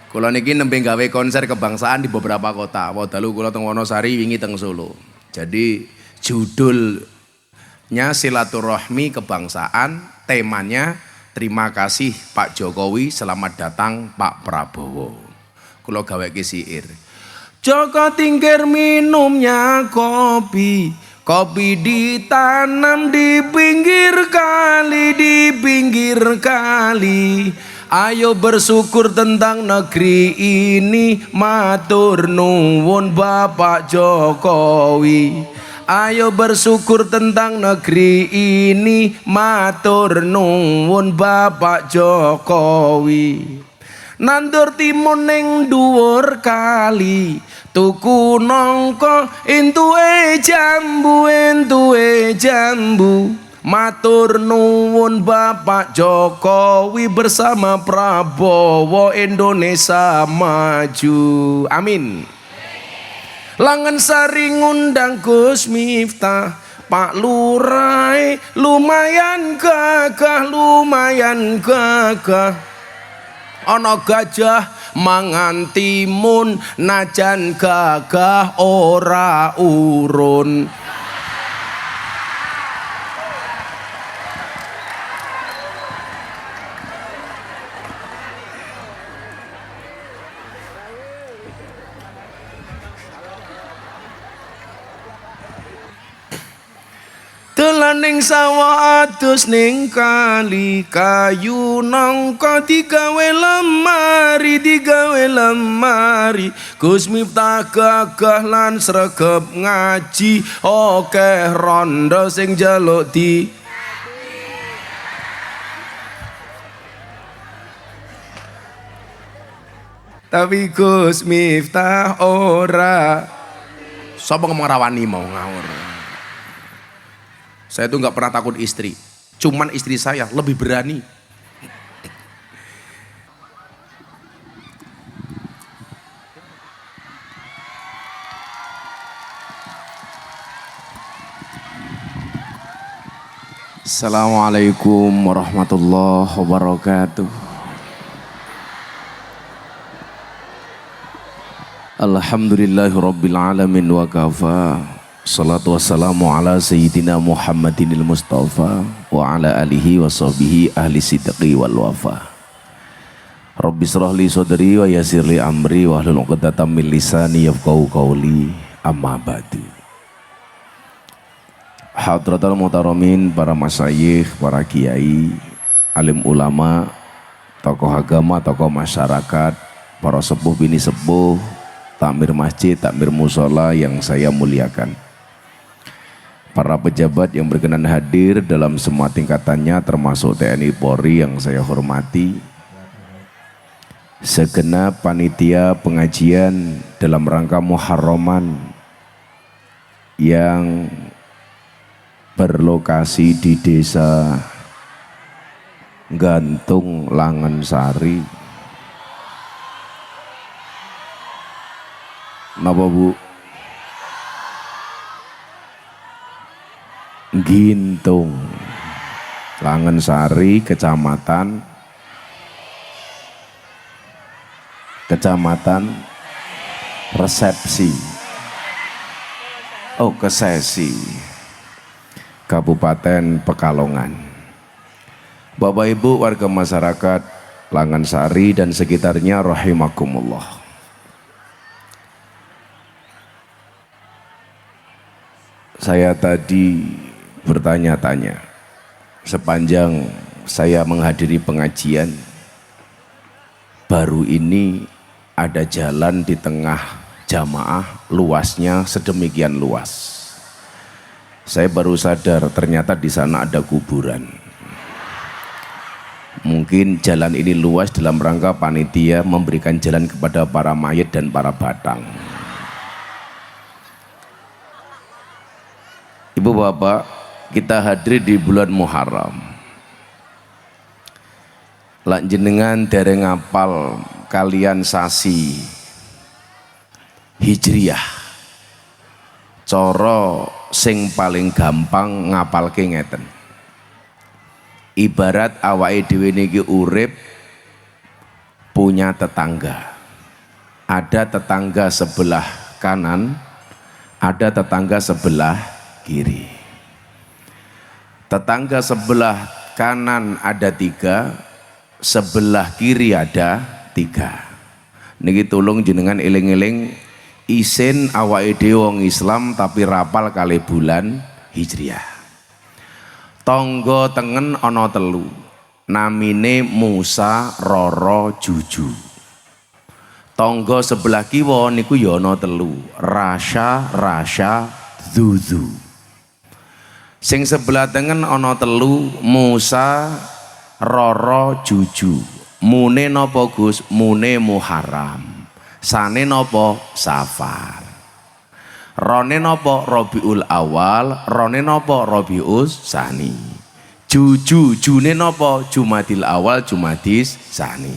Kula niki nembe gawe konser kebangsaan di beberapa kota. Wadalu kula teng Wonosari, wingi teng Solo. Jadi judulnya silaturahmi kebangsaan, temanya terima kasih Pak Jokowi, selamat datang Pak Prabowo. Kula gawe siir. Joko Tingkir minumnya kopi, kopi ditanam di pinggir kali, di pinggir kali. Ayo bersyukur tentang negeri ini, matur nuwun Bapak Jokowi. Ayo bersyukur tentang negeri ini, matur nuwun Bapak Jokowi. Nandur timun ning dhuwur kali, tuku nongko entuke jambu. Matur nuwun Bapak Jokowi bersama Prabowo, Indonesia maju. Amin. Langen Sari ngundang Gus Miftah, Pak Lurah lumayan gagah. Ana gajah mangan timun, najan gagah ora urun. Dolaning sawah adus ning kali, kayu nangka digawe lemari. Gus Miftah gagah lan sregep ngaji, akeh rondo sing njaluk di. Tapi Gus Miftah ora. Sapa ngomong rawani mau ngawur. Saya tuh nggak pernah takut istri, cuman istri saya lebih berani. Assalamualaikum warahmatullahi wabarakatuh. Alhamdulillahirabbil alamin wa kafa. Salatu wassalamu ala sayyidina Muhammadinil Mustafa wa ala alihi wa sahbihi ahli sidqi wal wafa. Rabbi shrah li sadri wa yassir li amri wa hlul 'uqdatam min lisani yafqahu qawli, amma ba'du. Hadratul muhtaramin, para masyayikh, para kiai, alim ulama, tokoh agama, tokoh masyarakat, para sepuh bini sepuh, takmir masjid, takmir musola yang saya muliakan. Para pejabat yang berkenan hadir dalam semua tingkatannya, termasuk TNI Polri yang saya hormati, segenap panitia pengajian dalam rangka Muharraman yang berlokasi di desa Gantung Langen Sari. Napa Bu? Gintung Langen Sari, kecamatan Resepsi, Kesesi, Kabupaten Pekalongan. Bapak Ibu warga masyarakat Langen Sari dan sekitarnya rahimakumullah. Saya tadi bertanya-tanya sepanjang saya menghadiri pengajian, baru ini ada jalan di tengah jamaah, luasnya sedemikian luas. Saya baru sadar ternyata di sana ada kuburan. Mungkin jalan ini luas dalam rangka panitia memberikan jalan kepada para mayit dan para batang. Ibu bapak, kita hadir di bulan Muharram. Lak jenengan dereng ngapal kalian sasi Hijriyah. Coro sing paling gampang ngapalke ngeten. Ibarat awake dhewe niki urip punya tetangga. ada tetangga sebelah kanan, ada tetangga sebelah kiri. Tetangga sebelah kanan ada 3, sebelah kiri ada 3. Niki tulung jenengan eling-eling isin awake dhewe wong Islam tapi rapal kali bulan Hijriah. Tangga tengen ana 3, namine Musa, Roro, Juju. Tangga sebelah kiwa niku ya ana 3, Rasya, Rasya, Zuzu. Sing sebelah tengen ana 3, Musa, Roro, Juju. Mune napa Gus? Mune Muharram. Sane napa? Safar. Rone napa? Rabiul Awal. Rone napa? Rabius Tsani. June napa? Jumadil Awal, Jumadis Tsani.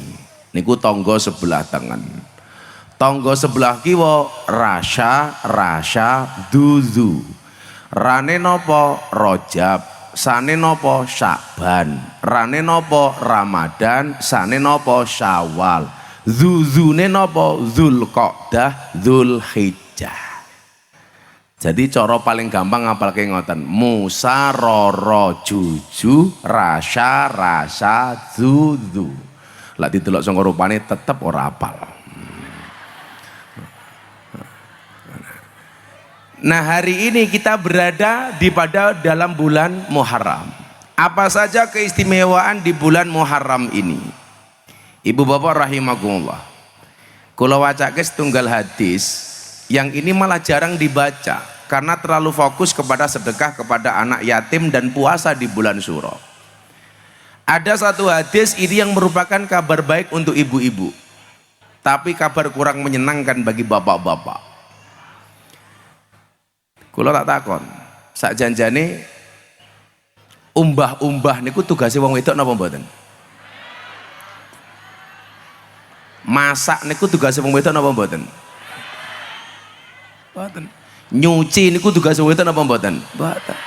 Niku tangga sebelah tengen. Tangga sebelah kiwa Rasya, Rasya, Zuzu. Rane nopo Rajab, sane nopo Sya'ban, rane nopo Ramadan, sane nopo Syawal, zuzune nopo Dzulqa'dah, Dzulhijjah. Jadi cara paling gampang ngapalke ngoten, Musa, Roro, Juju, Rasya, Rasa, Zuzu. Lah didelok saka rupane tetep ora apal. Nah, hari ini kita berada dalam bulan Muharram. Apa saja keistimewaan di bulan Muharram ini? Ibu bapak rahimakumullah. Kula wacake setunggal hadis yang ini malah jarang dibaca karena terlalu fokus kepada sedekah kepada anak yatim dan puasa di bulan Syuro. Ada satu hadis ini yang merupakan kabar baik untuk ibu-ibu, tapi kabar kurang menyenangkan bagi bapak-bapak. Kula tak takon, sak janjane umbah-umbah niku tugasé wong wedok napa mboten? Masak niku tugasé wong wedok napa mboten? Mboten. Nyuci niku tugasé wong wedok napa mboten? Mboten.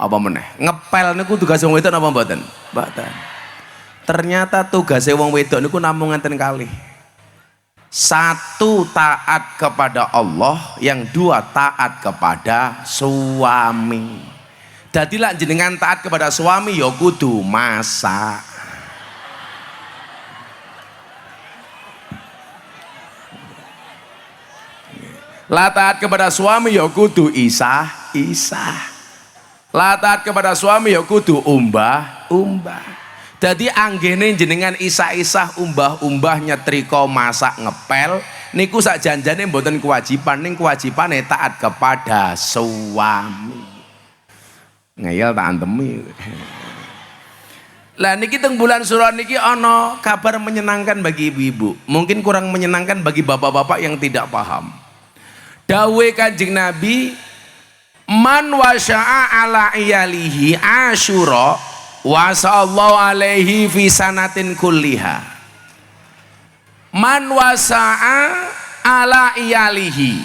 Apa meneh? Ngepel niku tugasé wong wedok napa mboten? Mboten. Ternyata tugasé wong wedok niku namung ngenten kalih. 1 taat kepada Allah, yang 2 taat kepada suami. Jadi lah jenengan taat kepada suami ya kudu masak. Lah taat kepada suami ya kudu isah. Lah taat kepada suami ya kudu umbah. Jadi anggene jenengan isah-isah, umbah-umbah, nyetrika, masak, ngepel niku sak janjane mboten kewajiban, ning kewajibane taat kepada suami. Ngeyel tak antemi. Lah niki teng bulan Syuro niki ana kabar menyenangkan bagi ibu-ibu, mungkin kurang menyenangkan bagi bapak-bapak yang tidak paham. Dawuh Kanjeng Nabi, man wasya'a ala iyalihi Asyura wa sallallahu alaihi fi sanatin kulliha. Man wasa'a ala iyalihi,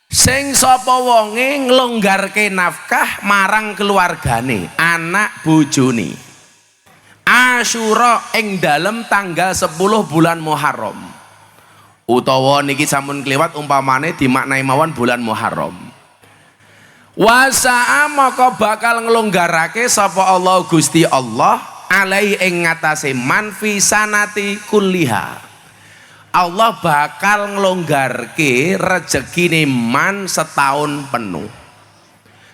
sing sapa wonge nglonggarke nafkah marang keluargane, anak bojone. Asyura ing dalem tanggal 10 bulan Muharram. Utawa niki sampun kliwat umpamane dimaknai mawon bulan Muharram. Wasa'a maka bakal nglonggarake sapa Allah Gusti Allah alai ing ngatasé man fi sanati kulliha. Allah bakal nglonggarke rezekine man setahun penuh.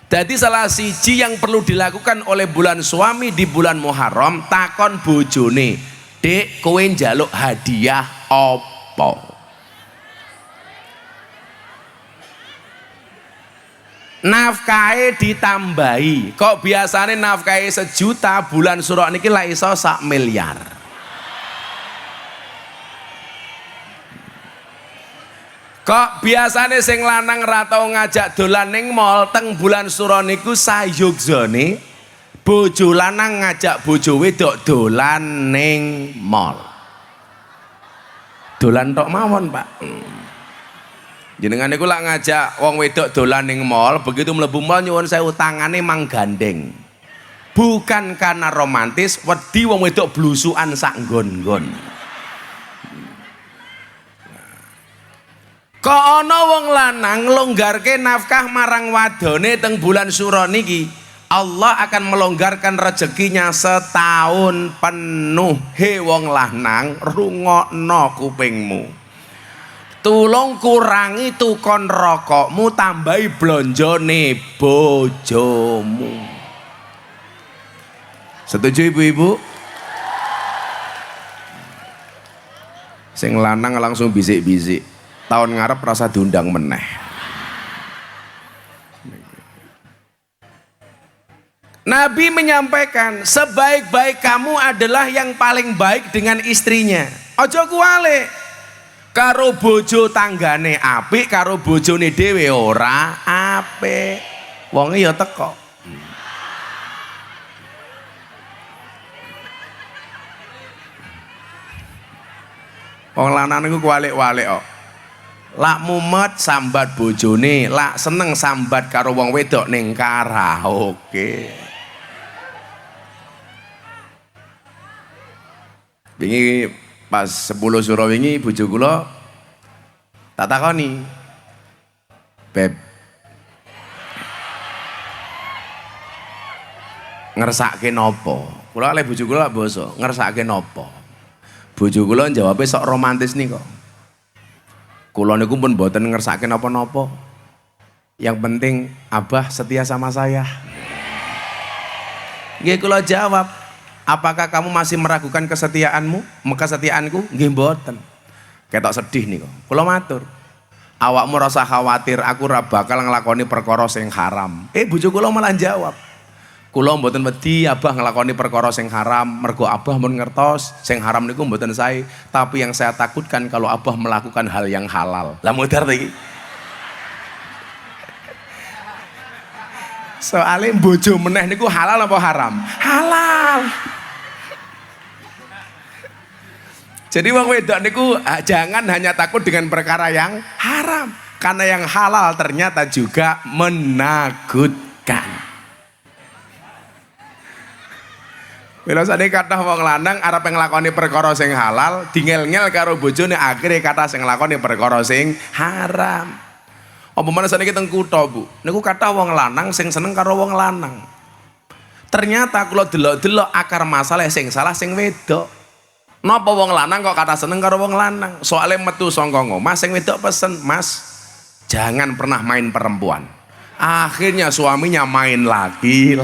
Jadi salah siji yang perlu dilakukan oleh bulan suami di bulan Muharram, takon bojone, "Dek, kowe njaluk hadiah apa?" Nafkahe ditambahi. Kok biasanya nafkahe 1 juta, bulan Syuro niki lak iso 1 miliar. Kok biasanya sing lanang ra tau ngajak dolan ning mall, teng bulan Syuro niku sayugzane bojo lanang ngajak bojo wedok dolan ning mall. Dolan tok mawon, Pak. Jenengan niku lak ngajak wong wedok dolan ning mall, begitu mlebu mall nyuwun sewu tangane mang gandeng. Bukan karena romantis, wedi wong wedok blusukan sak nggon-nggon. Kok ana wong lanang nglonggarke nafkah marang wadone teng bulan Suro niki, Allah akan melonggarkan rezekinya setahun penuh. He wong lanang, rungokno kupingmu. Tulung kurangi tukon rokokmu, tambahi blonjone bojomu. Setuju ibu-ibu? Sing lanang langsung bisik-bisik. Tahun ngarep rasa diundang meneh. Nabi menyampaikan, sebaik-baik kamu adalah yang paling baik dengan istrinya. Ojo kuwale. Karo bojo tanggane apik, karo bojone dhewe ora apik. Wonge ya teko. Wong lanang niku kuwalik-walik kok. Lak mumet sambat bojone, lak seneng sambat karo wong wedok ning karaoke. Wingi pas 10 Suro wingi bojo kula tak takoni, Beb, ngersake nopo? Kula oleh bojo kula basa, ngersake nopo? Bojo kula jawabnya sok romantis nih kok. Kula niku pun mboten ngersake napa-napa. Yang penting Abah setia sama saya. Nggih kula jawab, apakah kamu masih meragukan kesetiaanmu? Kesetiaanku? Nggih mboten. Ketok sedih niku. Kula matur, awakmu rasa khawatir aku ora bakal nglakoni perkara sing haram. Bojo kula malah jawab, kula mboten wedi Abah nglakoni perkara sing haram, mergo Abah mun ngertos sing haram niku mboten sae, tapi yang saya takutkan kalau Abah melakukan hal yang halal. Lah modar iki. Soale bojo meneh niku halal apa haram? Halal. Jadi wong wedok niku jangan hanya takut dengan perkara yang haram, karena yang halal ternyata juga menakutkan. Biasane kathah wong lanang arep nglakoni perkara sing halal, dingel-ngel karo bojone, akhire kathah sing nglakoni perkara sing haram. Apa meneh saniki teng kutha, Bu. Niku kathah wong lanang sing seneng karo wong lanang. Ternyata kula delok-delok akar masalah sing salah sing wedok. Napa wong lanang kok kathah seneng karo wong lanang? Soale metu saka omah sing wedok pesen, "Mas, jangan pernah main perempuan." Akhirnya suaminya main lagi.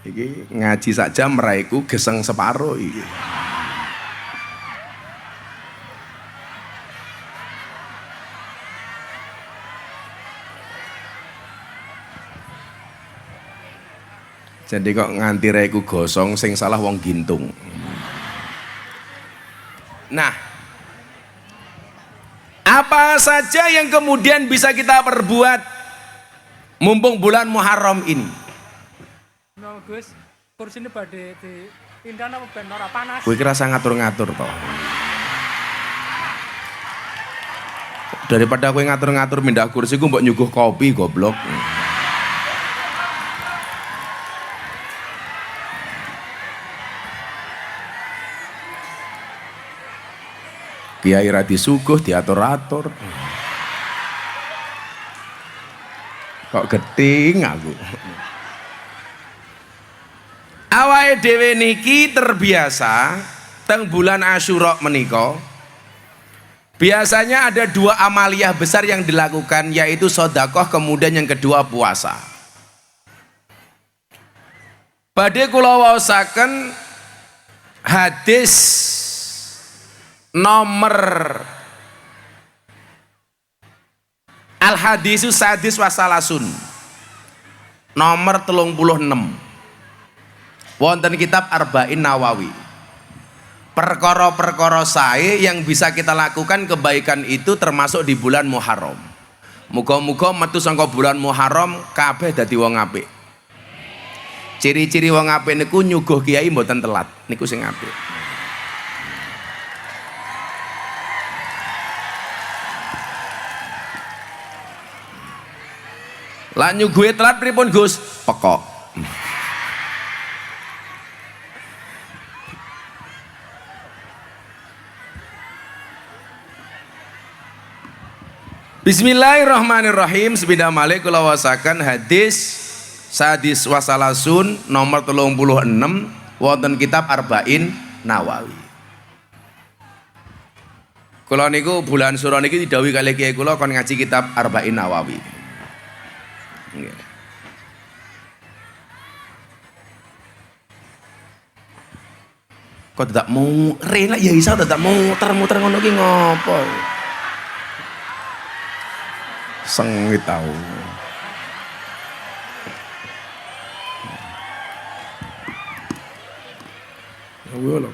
Iki ngaji saja meraiku geseng separuh iki. Jadi kok nganti raiku gosong, sing salah wong gintung. Nah, apa saja yang kemudian bisa kita perbuat mumpung bulan Muharram ini? No, Gus, kursine badhe dipindah apa ben ora panas? Kowe iki rasa ngatur-ngatur to. Daripada kowe ngatur-ngatur pindah kursi, ku mbok nyuguh kopi goblok. Kiai ra disuguh diatur-atur. Kok geting aku. Awake dhewe niki terbiasa teng bulan Asyura menika biasanya ada dua amaliyah besar yang dilakukan, yaitu sedekah, kemudian yang kedua puasa. Badhe kula waosaken hadis nomor al hadisu sadis wasalasun nomor 36 wonten kitab Arba'in Nawawi. Perkara-perkara sae yang bisa kita lakukan kebaikan itu termasuk di bulan Muharram. Muga-muga metu saka bulan Muharram kabeh dadi wong apik. Ciri-ciri wong apik niku nyuguh kiai mboten telat, niku sing apik. Lah nyuguhe telat pripun Gus? Pekok. Bismillahirrahmanirrahim. Sepindah malih kula wasaken hadis sadis wasalasun nomor 36 wonten kitab Arba'in Nawawi. Kula niku bulan sura niki didhawuhi kalih kiai kula kon ngaji kitab Arba'in Nawawi. Nggih. Kok tidak mau rela ya isa tidak mau muter-muter ngono ki ngopo? Sengit tahu.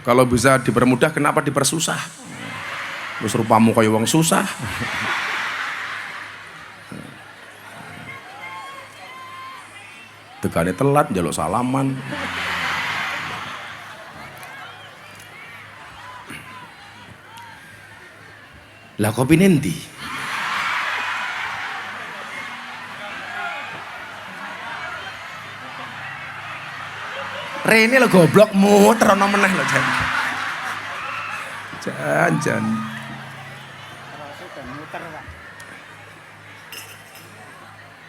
Kalau bisa dipermudah kenapa dipersusah? Terus rupamu kaya wong susah. Tegane telat njaluk salaman. Lah kopi nendi? Rene lo goblok muter ono meneh lho jan. Jan.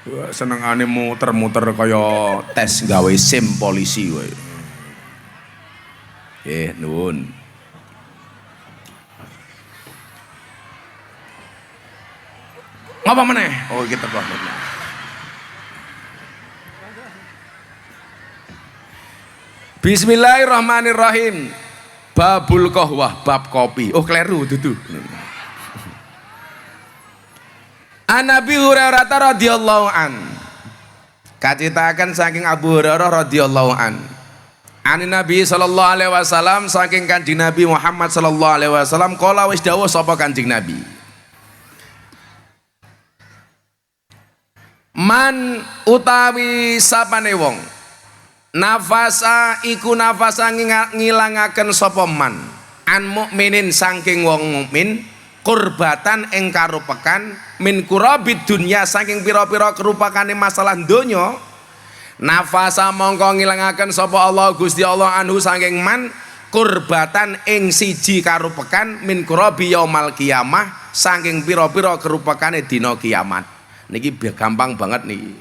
Wah, senengane muter-muter kaya tes gawe SIM polisi kowe. Nuwun. Ngapa meneh? Oh, kita kok. Bismillahirrahmanirrahim. Babul qahwah, bab kopi. Oh, kleru dudu. An Nabi Hurairah radhiyallahu an. Kacitakan saking Abu Hurairah radhiyallahu an. Ani Nabi sallallahu alaihi wasallam saking Kanjeng Nabi Muhammad sallallahu alaihi wasallam kala wis dawuh sapa Kanjeng Nabi. Man utawi sapane wong nafasa iku nafasa ngilangaken sapa man an mukminin saking wong mukmin kurbatan ing karupekan min kurabid dunya saking pira-pira kerupakane masalah donya nafasa mongko ngilangaken sapa Allah Gusti Allah anhu saking man kurbatan ing siji karupekan min kurabi yaumal kiamah saking pira-pira kerupakane dina kiamat. Niki gampang banget nih.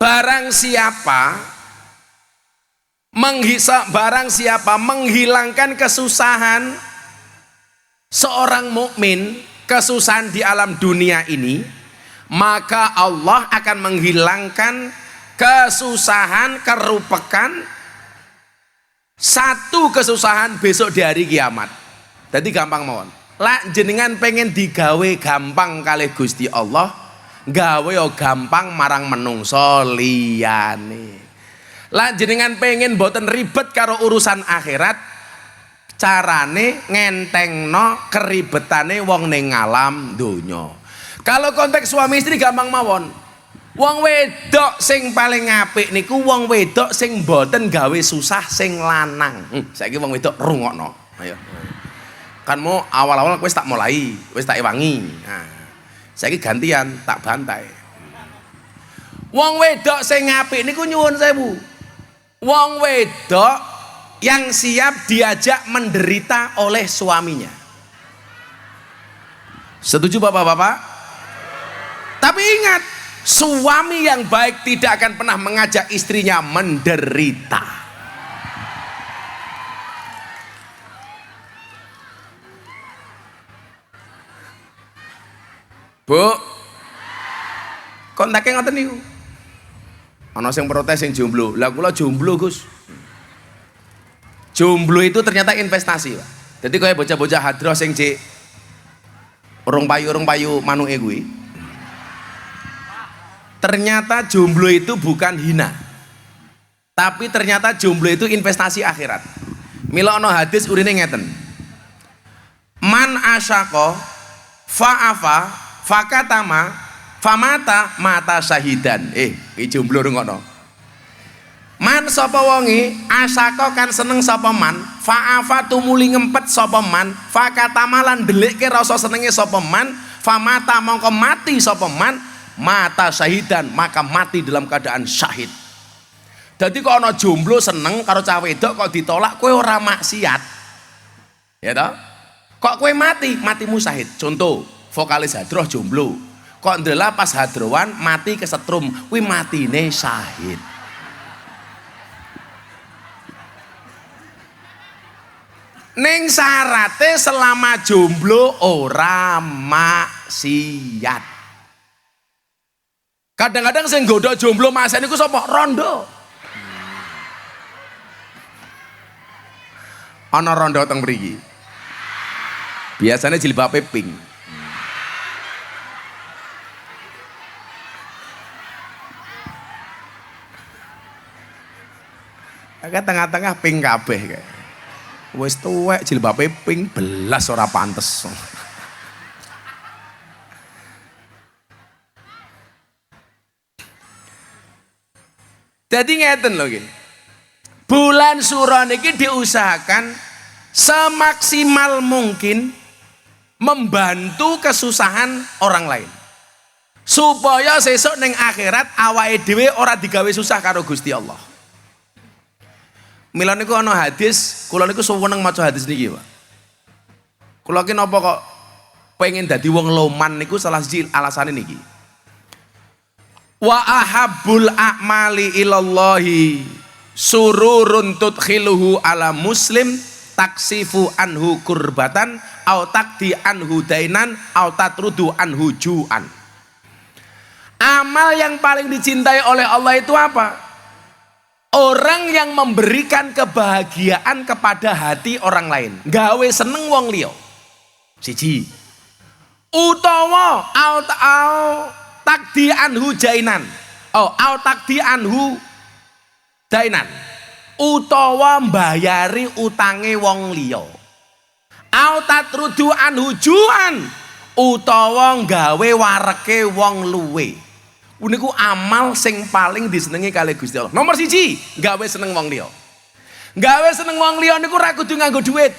Barang siapa menghilangkan kesusahan seorang mukmin, kesusahan di alam dunia ini, maka Allah akan menghilangkan kesusahan kerupekan satu kesusahan besok di hari kiamat. Jadi gampang mawon. Lah jenengan pengen digawe gampang kalih Gusti Allah, gawe yo gampang marang menungso liyane. Lah jenengan pengen boten ribet karo urusan akhirat, carane ngentengno keribetane wong ning alam donya. Kalau konteks suami istri gampang mawon. Wong wedok sing paling apik niku wong wedok sing boten gawe susah sing lanang. Saiki wong wedok rungokno. Ayo. Kan mau awal-awal wis tak mulai, wis tak ewangi. Nah, saiki gantian tak bantai. Wong wedok sing apik niku nyuwun sewu. Wong wedok yang siap diajak menderita oleh suaminya. Setuju Bapak-bapak? Tapi ingat, suami yang baik tidak akan pernah mengajak istrinya menderita. Bu, kontaknya ngoten niku. Ana sing protes sing jomblo. Lah kula jomblo, Gus. Jomblo itu ternyata investasi, Pak. Jadi kaya bocah-bocah hadroh sing cek urung payu manuke kuwi. Ternyata jomblo itu bukan hina. Tapi ternyata jomblo itu investasi akhirat. Mila ana hadis urine ngeten. Man asyqa fa'afa fakatama famata mata syahidan. Iki jomblo ngono. Man sapa wonge asaka kan seneng sapa man, fa'afa tumuli ngempet sapa man, fakatama lan ndelikke rasa senenge sapa man, famata mongko mati sapa man, mata syahidan maka mati dalam keadaan syahid. Jadi kok ana jomblo seneng karo cah wedok kok ditolak kowe ora maksiat. Ya toh? Kok kowe mati, matimu syahid. Contoh vokalis Hadroh jomblo. Kok ndelah pas hadrowan mati kesetrum, kuwi matine syahid. Ning syarate selama jomblo ora maksiat. Kadang-kadang sing nggodha jomblo maksiat niku sapa? Rondo. Ana rondo teng mriki. Biasanya jilbabe pink. Agak tengah-tengah pink kabeh kayak. Wis tuwek jilbabe pink belas ora pantes. Jadi ngeten lho nggih. Bulan Suro niki diusahakan semaksimal mungkin membantu kesusahan orang lain. Supaya sesuk ning akhirat awake dhewe ora digawe susah karo Gusti Allah. Mila niku ana hadis, kula niku seneng maca hadis niki, Pak. Kula ki napa kok pengen dadi wong loman niku salah siji alasane niki. Wa ahabbul a'mali ilallahi sururun tudkhiluhu ala muslim taksifu anhu kurbatan au takdi anhu dainan au tatrudu anhu ju'an. Amal yang paling dicintai oleh Allah itu apa? Orang yang memberikan kebahagiaan kepada hati orang lain, gawe seneng wong liya. Siji. Utawa au takdi anhu jainan. Au takdi anhu dainan. Utawa mbayari utange wong liya. Au tatrudu anhu juan. Utawa gawe wareke wong luwe. Niku amal sing paling disenengi kali Gusti Allah. Nomor siji, gawe seneng wong liya. Gawe seneng wong liya niku ora kudu nganggo duit.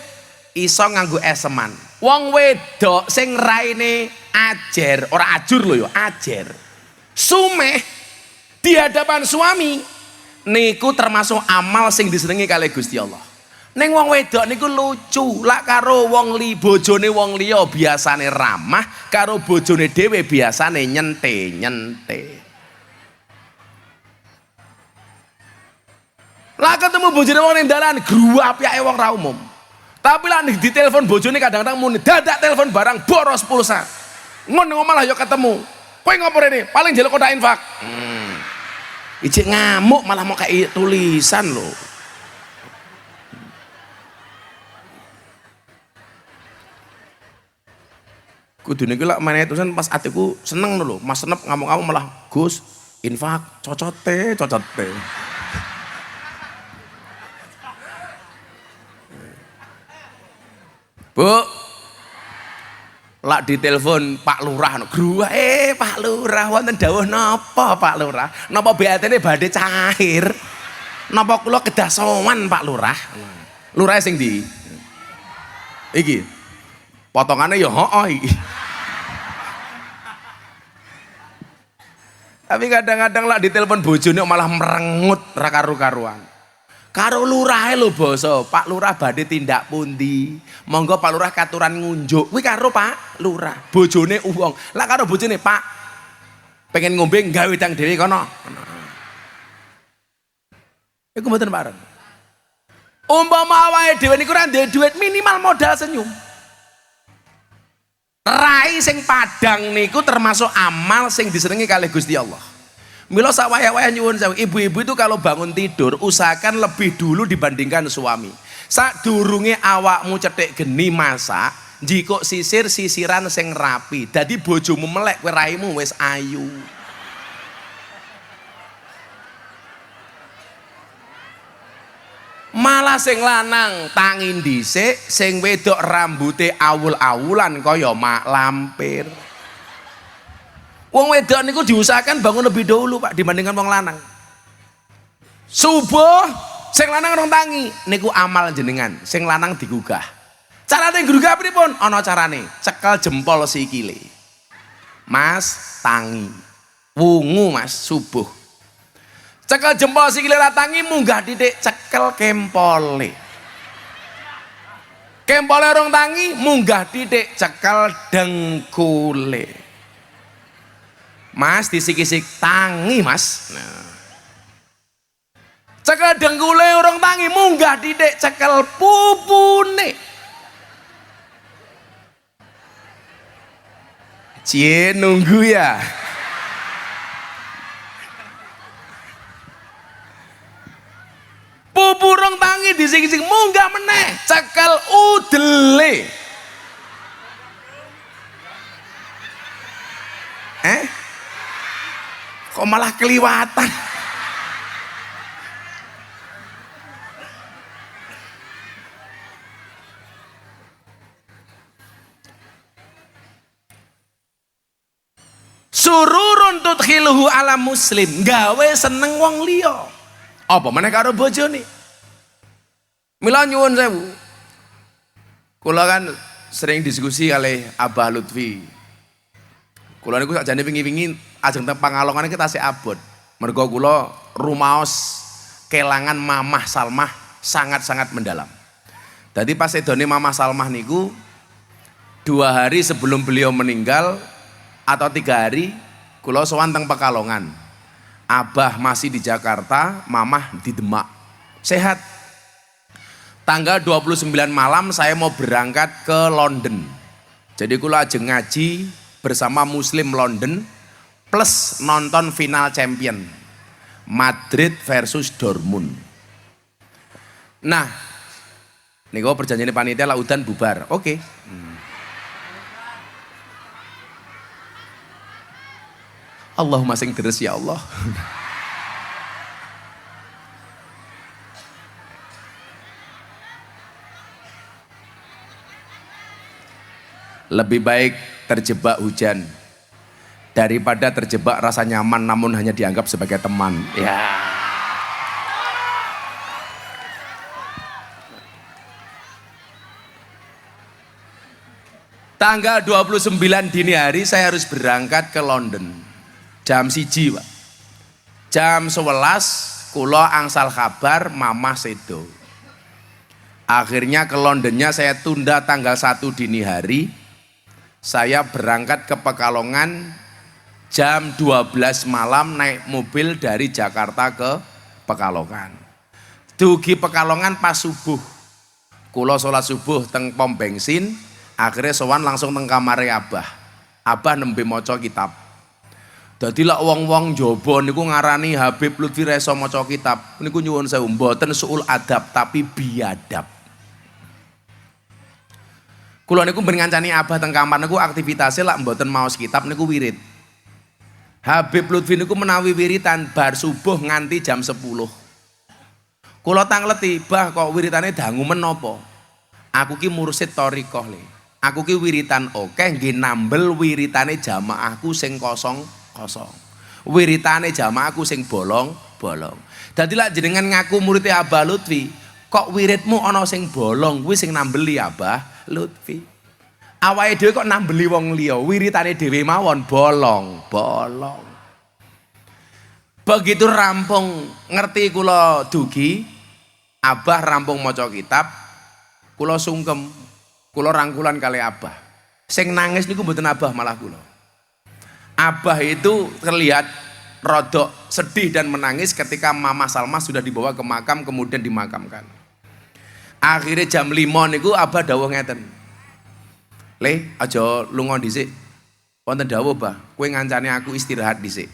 Iso nganggo eseman. Wong wedok sing raine ajer, ora ajur lho ya, ajer. Sumeh di hadapan suami niku termasuk amal sing disenengi kali Gusti Allah. Ning wong wedok niku lucu, lak karo wong bojone wong liya biasane ramah, karo bojone dhewe biasane nyente-nyente. Lah ketemu bojone wong ning dalan gruapyake wong ra umum. Tapi lah di telepon bojone kadang-kadang muni dadak telepon barang boros pulsa. Ngono malah yo ketemu. Kowe ngopo rene? Paling njaluk kotak infak. Ijik ngamuk malah mau kayak tulisan lho. Kudune iki lak meneh tulisan pas atiku seneng lho. Mas senep ngamuk-ngamuk malah Gus infak cocote. Bu, lak ditelepon Pak Lurah, gruwah Pak Lurah, wonten dawuh napa Pak Lurah? Napa BAT-ne badhe cair? Napa kula kedah sowan Pak Lurah? Lurah sing ndi? Iki. Potongane ya hooh iki. Tapi kadang-kadang lak ditelepon bojone malah merengut ra karu-karuan. Karo lurahe lho basa, Pak Lurah badhe tindak pundi? Monggo Pak Lurah katuran ngunjuk. Kuwi karo Pak Lurah, bojone wong. Lah karo bojone, Pak pengen ngombe gawe dang dhewe kono. Iku mboten bareng. Umpama awake dhewe niku ora duwe duit, minimal modal senyum. Rai sing padang niku termasuk amal sing disenengi kalih Gusti Allah. Mila sak wayah-wayah nyuwun sewu, ibu-ibu itu kalau bangun tidur usahakan lebih dulu dibandingkan suami. Sadurunge awakmu cetik geni masak, njikuk sisiran sing rapi. Dadi bojomu melek kowe raimu wis ayu. Malah sing lanang tangi dhisik, sing wedok rambute awul-awulan kaya mak lampir. Wong wedok niku diusahakan bangun lebih dahulu Pak dibandingkan wong lanang. Subuh sing lanang rong tangi niku amal jenengan, sing lanang digugah. Carane nggugah pripun? Ana carane, cekel jempol sikile. Mas tangi. Wungu Mas subuh. Cekel jempol sikile ra tangi munggah titik cekel kempole. Kempole rong tangi munggah titik cekel dengkule. Mas disik-isik tangi mas. Nah. Cekel dengkule rong tangi munggah titik cekel pupune. Cie nunggu ya. Pupurung tangi disik-isik munggah meneh cekel udele. Kok malah keliwatan? Sururun tudkhiluhu ala muslim, gawe seneng wong liya. Apa meneh karo bojone? Mila nyuwun sewu. Kula kan sering diskusi kali Abah Lutfi. Kula niku sakjane wingi-wingi ajeng teng Pangalongan kita tasih abot. Mergo kula rumaos kelangan Mamah Salmah sangat-sangat mendalam. Jadi pas edone Mamah Salmah niku 2 hari sebelum beliau meninggal atau 3 hari kula sowan teng Pekalongan. Abah masih di Jakarta, Mamah di Demak. Sehat. Tanggal 29 malam saya mau berangkat ke London. Jadi kula ajeng ngaji bersama Muslim London plus nonton final champion Madrid versus Dortmund. Nah, niku perjanjian panitia laudan bubar. Oke. Allahumma sing deres ya Allah. Lebih baik terjebak hujan daripada terjebak rasa nyaman namun hanya dianggap sebagai teman. Ya. Tanggal 29 dini hari saya harus berangkat ke London. Jam 1 Pak. Jam 11 kula angsal kabar Mamah sedo. Akhirnya ke Londonnya saya tunda tanggal 1 dini hari. Saya berangkat ke Pekalongan jam 12 malam naik mobil dari Jakarta ke Pekalongan. Dugi Pekalongan pas subuh. Kula sholat subuh teng pom bensin, akhirnya sowan langsung teng kamare Abah. Abah nembe maca kitab. Dadi lak wong-wong njaba niku ngarani Habib Lutfi ra iso maca kitab. Niku nyuwun sewu mboten suul adab tapi biadab. Kula niku ben ngancani Abah teng kamar niku aktivitasnya lak mboten maos kitab niku wirid. Habib Lutfi niku menawi wiritan bar subuh nganti jam 10. Kula tangleti, "Bah kok wiritane dangu menapa?" Aku ki mursid thariqah le. Aku ki wiritan akeh nggih nambel wiritane jamaahku sing kosong. Wiritane jamaahku sing bolong. Dadi lak jenengan ngaku murid Abah Lutfi, kok wiridmu ana sing bolong, kuwi sing nambeli Abah Lutfi. Awake dhewe kok nambeli wong liya, wiritane dhewe mawon bolong. Begitu rampung ngerti kula dugi, Abah rampung maca kitab, kula sungkem, kula rangkulan kali Abah. Sing nangis niku mboten Abah malah kula. Abah itu terlihat rodok sedih dan menangis ketika Mamah Salmah sudah dibawa ke makam kemudian dimakamkan. Akhirnya jam 5 niku Abah dawuh ngeten. "Le, aja lunga dhisik. Wonten dawuh, Bah, kowe ngancani aku istirahat dhisik."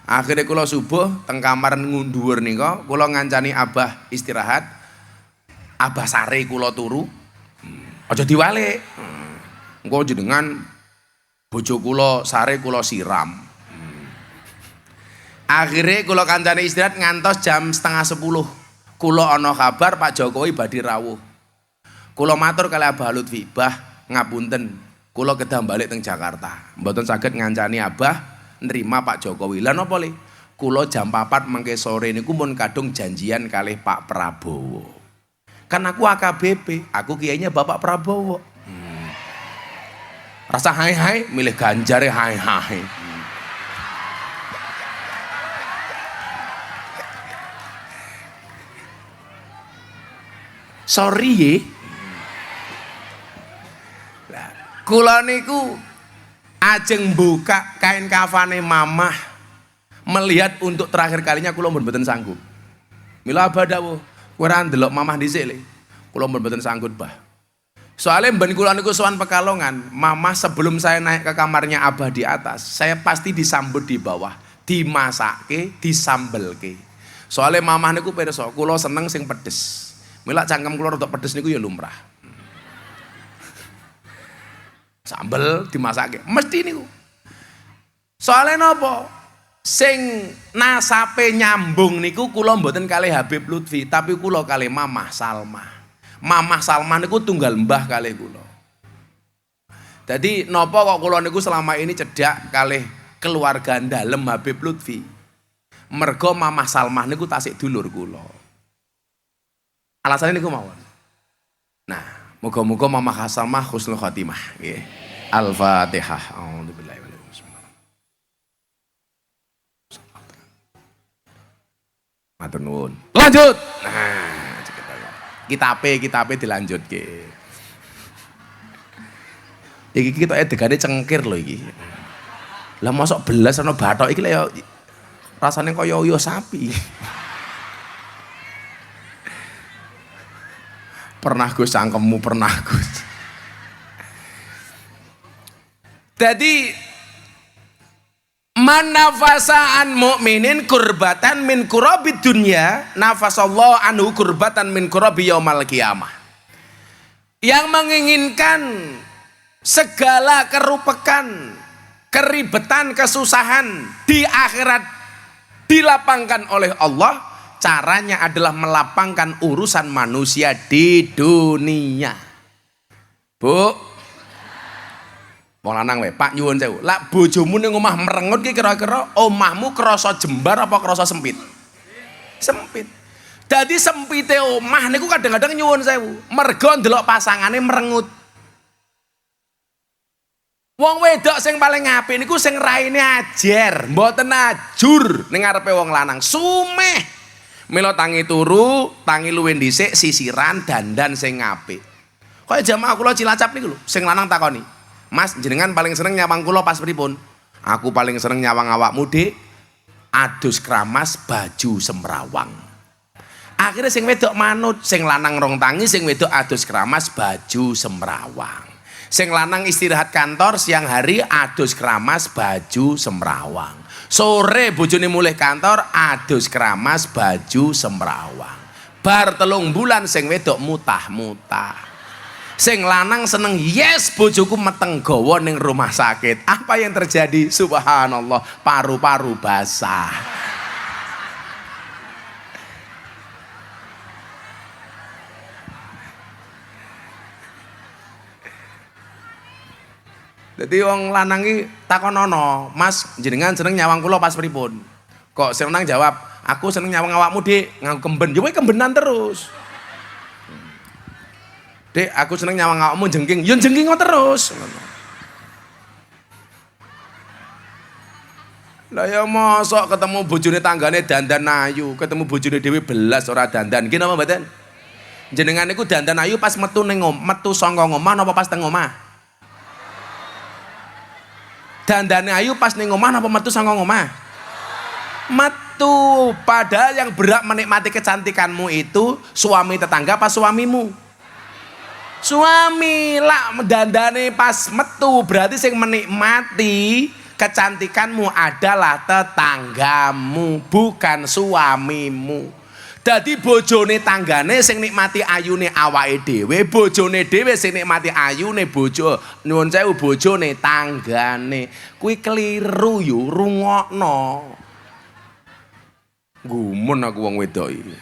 Akhirnya kula subuh teng kamar ngundur nika, kula ngancani Abah istirahat. Abah sare kula turu. Aja diwalik. Engko jenengan bojo kula sare kula siram. Akhirnya kula kancane istirahat ngantos jam 9:30. Kula ana kabar Pak Jokowi badhe rawuh. Kula matur kali Abah Lutfi, "Bah, ngapunten, kula kedah balik teng Jakarta. Mboten saged ngancani Abah nerima Pak Jokowi." Lah napa le? Kula jam 4 mengke sore niku mun kadung janjian kalih Pak Prabowo. Kan aku AKBP, aku kiainya Bapak Prabowo. Rasa hai-hai milih Ganjar hai-hai. Sorry ye. Kula niku ajeng buka kain kafane mamah, melihat untuk terakhir kalinya kula mboten sanggup. Mila abah dawuh, kowe ora ndelok mamah dhisik le. Kula mboten sanggup, Bah. Soalnya ben kula niku sowan Pekalongan, mamah sebelum saya naik ke kamarnya abah di atas, saya pasti disambut di bawah, dimasake, disambelke. Soalnya mamah niku pirsa, kula seneng sing pedes. Mila cangkem kula rada pedes niku ya lumrah. Sambel dimasake, mesti niku. Soalnya napa? Sing nasape nyambung niku kula mboten kalih Habib Lutfi, tapi kula kalih Mamah Salmah. Mamah Salmah niku tunggal mbah kalih kula. Jadi napa kok kula niku selama ini cedak kalih keluarga dalem Habib Lutfi? Mergo Mamah Salmah niku tasik dulur kula. Alasannya niku mawon. Nah, muga-muga Mamah Salmah husnul khotimah nggih. Al-Fatihah. A'udzubillahi minasy matur nuwun. Lanjut. Nah, kitabe dilanjutke. Iki kita edegane cengkir lho iki. Lah mosok belas ana bathok iki lek ya rasane kaya uyuh sapi. Pernah Gus cangkemmu pernah Gus. Jadi man nafasa an mu'minin kurbatan min kurabid dunya nafasallahu anhu kurbatan min kurabi yaumal qiyamah. Yang menginginkan segala kerupekan, keribetan, kesusahan di akhirat dilapangkan oleh Allah, caranya adalah melapangkan urusan manusia di dunia. Bu, wong lanang wae, Pak nyuwun sewu. Lak bojomu ning omah merengut ki kira-kira omahmu krasa jembar apa krasa sempit? Sempit. Dadi sempite omah niku kadang-kadang nyuwun sewu, mergo ndelok pasangane merengut. Wong wedok sing paling apik niku sing raine ajer, mboten ajur ning ngarepe wong lanang. Sumeh. Mila tangi turu, tangi luwih dhisik, sisiran, dandan sing apik. Kaya jamaah kula Cilacap niku lho, sing lanang takoni, "Mas, jenengan paling seneng nyawang kula pas pripun?" "Aku paling seneng nyawang awakmu, Dik. Adus kramas baju semrawang." Akhirnya sing wedok manut, sing lanang rong tangi, sing wedok adus kramas baju semrawang. Sing lanang istirahat kantor, siang hari adus kramas baju semrawang. Sore bojone mulih kantor adus kramas baju semrawang. Bar 3 bulan sing wedok mutah-mutah. Sing lanang seneng, yes bojoku meteng gawa ning rumah sakit. Apa yang terjadi? Subhanallah, paru-paru basah. Jadi wong lanang iki takonono, "Mas, jenengan seneng nyawang kula pas pripun?" Kok sing lanang jawab, "Aku seneng nyawang awakmu, Dik, nganggo kemben." Ya kowe kembenan terus. "Dek, aku seneng nyawang awakmu jengking." Ya jengking terus. Lah ya mosok ketemu bojone tanggane dandan ayu, ketemu bojone dhewe belas ora dandan. Nggih napa mboten? Jenengan niku dandan ayu pas metu ning metu saka omah napa pas teng omah? Dandane ayu pas ning omah napa metu saka omah? Metu. Padahal yang berhak menikmati kecantikanmu itu suami tetangga apa suamimu? Suami. Lah dandane pas metu berarti sing menikmati kecantikanmu adalah tetanggamu, bukan suamimu. Dadi bojone tanggane sing nikmati ayune awake dhewe, bojone dhewe sing nikmati ayune bojo, nyuwun sewu bojone tanggane. Kuwi keliru yo, rungokno. Gumun aku wong wedok iki.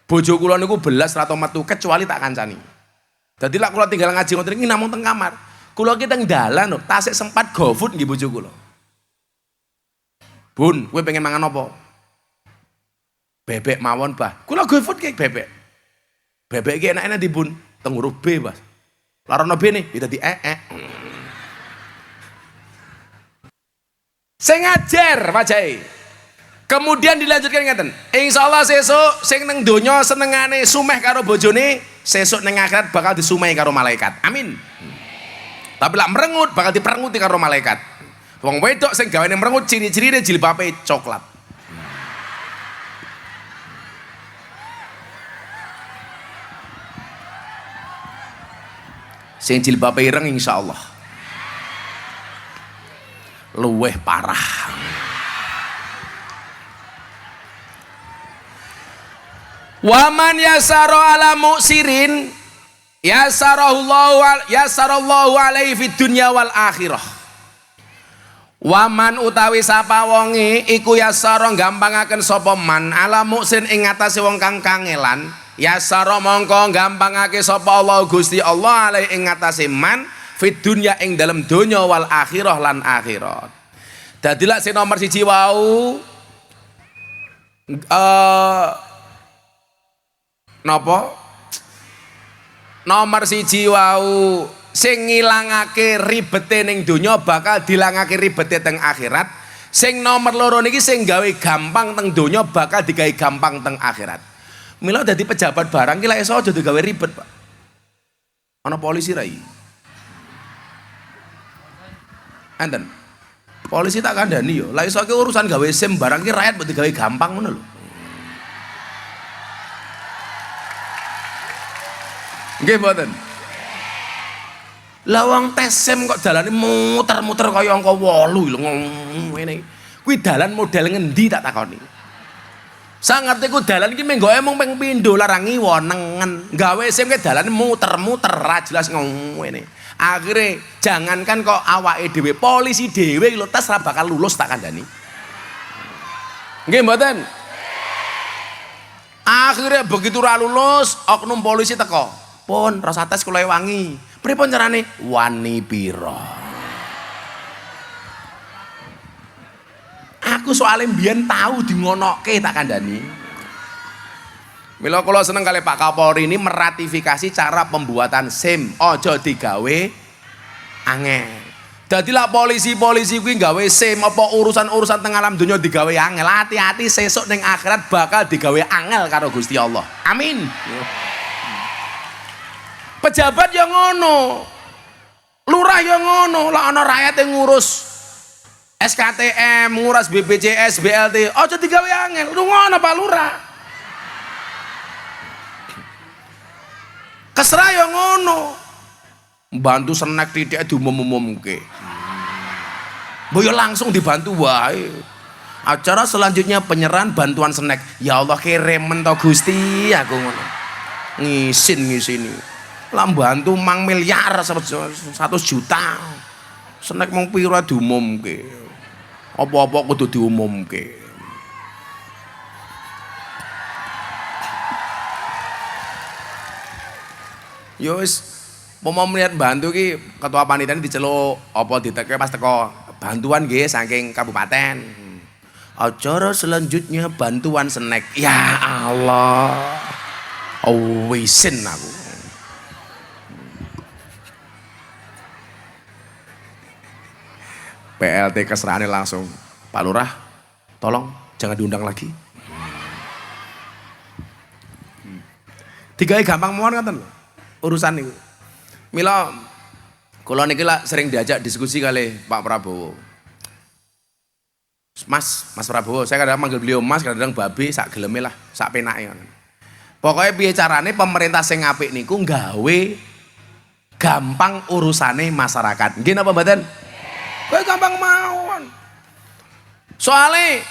Bojo kula niku belas ra tau metu kecuali tak kancani. Dadi lak kula tinggal ngaji ngoten iki namung teng kamar. Kula ki teng dalan lho, tasik sempat GoFood nggih bojo kula. "Bun, kowe pengen mangan apa?" "Bebek mawon, Bah." "Kula GoFood ki bebek." "Bebek ki enak-enak di Bun?" "Teng huruf B, Mas." "Larono B nih, dadi Sing ngajar wajahe. Kemudian dilanjutkan ngeten, "Insyaallah sesuk sing neng donya senengane sumeh karo bojone sesuk ning akhirat bakal disumai karo malaikat. Amin. Tapi lak merengut bakal diperenguti karo malaikat. Wong wedok sing gawane merengut ciri-cirine jilbabe coklat. Sing jilbabe ireng insyaallah luweh parah. Waman yasaro ala muksirin yasarallahu alaihi fid dunya wal akhirah. Waman utawi sapa wonge iku yasara gampangaken sapa man ala muksin ing ngatasé wong kang kangelan, yasara mongko gampangake sapa Allah Gusti Allah alaihi ing ngatasé man fid dunya ing dalem donya wal akhirah lan akhirat. Dadi lak sing nomor 1 wau napa nomor 1 wau sing ngilangake ribete ning donya bakal dilangake ribete teng akhirat. Sing nomor 2 niki sing gawe gampang teng donya bakal digawe gampang teng akhirat. Mila dadi pejabat barang ki lek iso aja digawe ribet, Pak. Ana polisi rai. Enten. Polisi tak kandhani yo. Lek iso ki urusan gawe SIM barang ki rakyat mbok digawe gampang ngono lho. Nggih mboten. Lah wong tes SIM kok dalane muter-muter kaya angka 8 lho ngene. Kuwi dalan model ngendi tak takoni. Sak ngerti ku dalan iki menggoke mung ping pindho larangi wonengen. Gawe SIM ke dalane muter-muter ra jelas ngene. Akhire jangankan kok awake dhewe, polisi dhewe lho tes ra bakal lulus tak kandhani. Nggih mboten? Akhirnya begitu ra lulus, oknum polisi teko. Pun rasa tes kula wangi. Pripun carane? Wani pira? Aku soalnya mbiyen tahu di ngonoke tak kandhani. Mila kula seneng kali Pak Kapolri ini meratifikasi cara pembuatan SIM. Ojo digawe angel. Dadi lah polisi-polisi kuwi gawe SIM apa urusan-urusan teng alam donya digawe angel. Hati-hati sesuk ning akhirat bakal digawe angel karo Gusti Allah. Amin. Pejabat yang ngono, lurah yang ngono, lah ana rakyat yang ngurus SKTM, ngurus BPJS, BLT, aja digawe angel, lu ngono Pak Lurah. Kesra yang ngono, bantu senek titik diumum-umumke. Boyo langsung dibantu wae. Acara selanjutnya penyerahan bantuan senek. Ya Allah kiremen to Gusti, aku ngono. Ngisin. Lah bantu mang miliar 100 juta. Senek mung pira diumumke. Apa-apa kudu diumumke. Yo wis mau melihat bantu ki ketua panitia diceluk apa diteke pas teko bantuan nggih saking kabupaten. Acara selanjutnya bantuan senek. Ya Allah. Wisin aku. PLT keserahannya langsung, Pak Lurah tolong jangan diundang lagi. Digawe gampang mawon ngoten urusan niku. Mila kula niki lah sering diajak diskusi kali Pak Prabowo. Mas Prabowo, saya kadang manggil beliau Mas, kadang babe sak geleme lah, sak penake. Pokoknya piye carane pemerintah sing apik niku gawe gampang urusane masyarakat. Nggih napa mboten? Kowe gampang mawon. Soalnya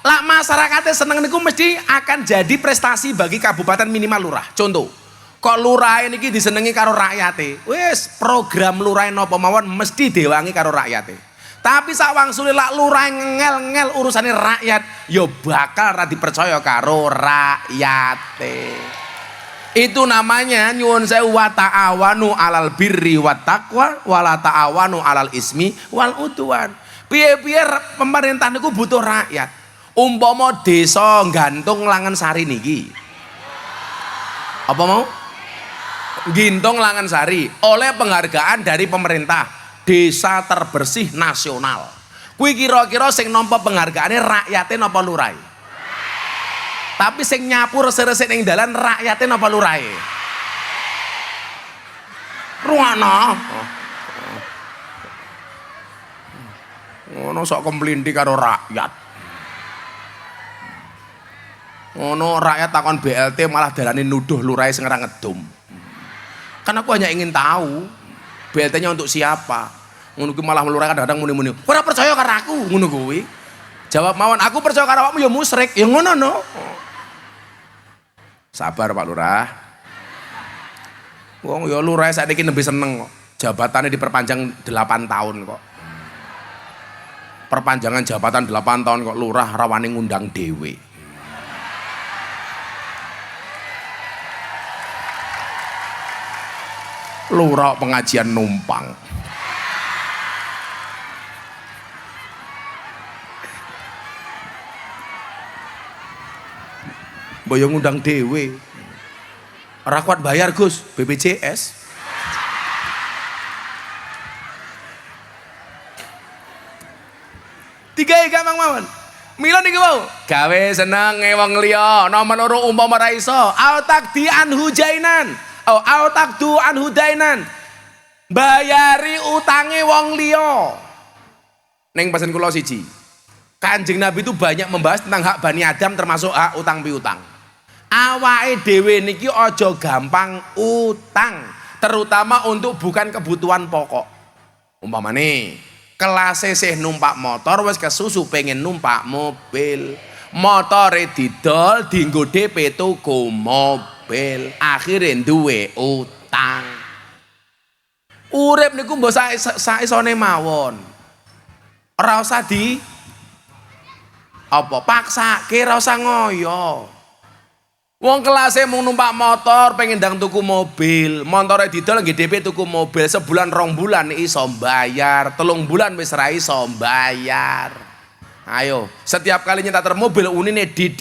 lah masyarakatnya seneng niku mesti akan jadi prestasi bagi kabupaten minimal lurah. Contoh, kok lurah niki disenengi karo rakyate. Wis program lurah napa mawon mesti diwangi karo rakyate. Tapi sak wangsule lak lurah ngel-ngel urusane rakyat, ya bakal ra dipercaya karo rakyate. Itu namanya nyuwun sewu wa ta'awanu alal birri wat taqwa wala ta'awanu alal ismi wal udwan. Piye-piye pemerintah niku butuh rakyat. Umpama desa gantung Langan Sari niki. Apa mau? Gintung Langan Sari oleh penghargaan dari pemerintah desa terbersih nasional. Kuwi kira-kira sing nampa penghargaane rakyate napa lurahe? Tapi sing nyapu resik-resik ning dalan rakyate napa lurahe? rungokno. Ngono sok kemplinti karo rakyat. Ngono rakyat takon BLT malah darani nuduh lurahe sing ora ngedum. Kan aku hanya ingin tahu BLT-nya untuk siapa. Ngono kuwi malah lurahe kadang-kadang muni-muni. Ora percaya karo aku ngono kuwi. Jawab mawon, aku percaya karo awakmu ya musyrik. Ya ngono no. Sabar Pak Lurah. Wong ya lurahe saiki nembe seneng kok. Jabatannya diperpanjang 8 tahun kok. Perpanjangan jabatan 8 tahun kok lurah rawane ngundang dhewe. Lurah pengajian numpang. Boyo ngundang dhewe. Ora kuat bayar Gus, BPJS. Tiga gampang mawon. Mila niku wau, gawe seneng wong liya, nomor loro umpama ora iso, autakdi anhu jainan. Autakdu anhu dainan. Bayari utange wong liya. Ning pesen kula siji. Kanjeng Nabi itu banyak membahas tentang hak Bani Adam termasuk hak utang piutang. Awake dhewe niki aja gampang utang, terutama untuk bukan kebutuhan pokok. Umpamane kelas sih numpak motor wis kesusu pengen numpak mobil, motore didol dienggo DP tuku mobil, akhirnya duwe utang. Urip niku mbok saisone mawon, ora usah di apa paksake, ora usah ngoyo. Wong kelasnya mau numpak motor pengen ndang tuku mobil, motornya didol nggih DP tuku mobil, sebulan 2 bulan iso bayar, 3 bulan wis ra iso bayar. Ayo, setiap kali nyetak mobil unine dit,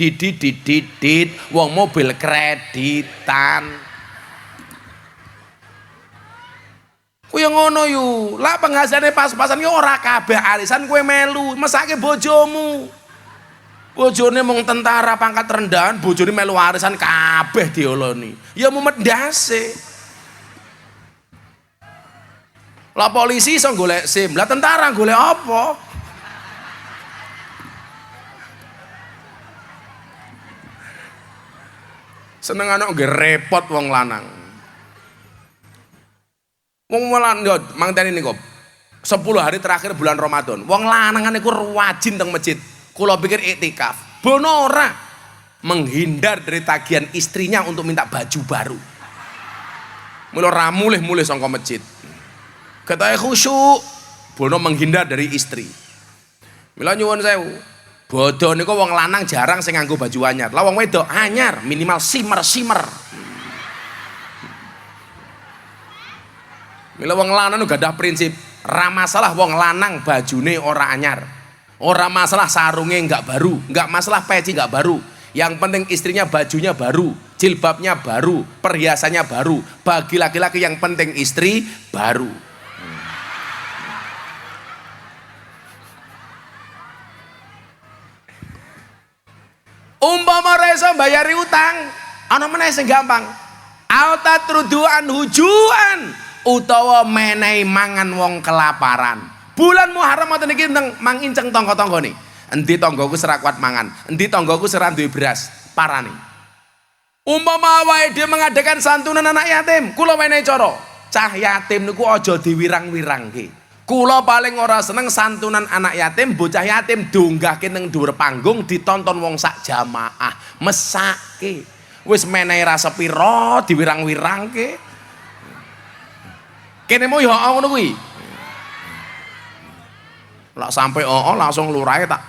wong mobil kreditan. Kuwi ngono yu, lah penghasilane pas-pasan ki ora kabeh arisan kowe melu, mesake bojomu. Bojone mung tentara pangkat rendahan, bojone melu arisan kabeh dioloni. Ya mumet ndase. Lah polisi iso golek SIM, lah tentara golek apa? Seneng anak nggih repot wong lanang. Wong lanang yo mangteni niku. 10 hari terakhir bulan Ramadan, wong lanangan iku wajin teng masjid. Kula pikir iktikaf, bono ora menghindar dari tagihan istrinya untuk minta baju baru. Mula ra mulih-mulih saka masjid. Ketahe khusyuk, bono menghindar dari istri. Mila nyuwun sewu, bodho niku wong lanang jarang sing nganggo baju anyar. Lah wong wedok anyar, minimal simer-simer. Mila wong lanang gadah prinsip, ra masalah wong lanang bajune ora anyar. Orang masalah sarungnya enggak baru, enggak masalah peci enggak baru. Yang penting istrinya bajunya baru, jilbabnya baru, perhiasannya baru. Bagi laki-laki yang penting istri baru. Umpama ora iso bayari utang, ana meneh sing gampang. Autatruduan hujuan utawa menehi mangan wong kelaparan. Bulan Muharram ngoten niki mang inceng tangga-tanggane. Endi tanggaku ora kuat mangan, endi tanggaku ora duwe beras, parane. Umpama awake dhewe mengadakan santunan anak yatim, kula wenehi cara. Cah yatim niku aja diwirang-wirangke. Kula paling ora seneng santunan anak yatim, bocah yatim donggahke ning dhuwur panggung ditonton wong sak jamaah, mesake. Wis menehi rasa pira diwirang-wirangke. Kene mau ya ngono kuwi. Lah sampai langsung lurahe tak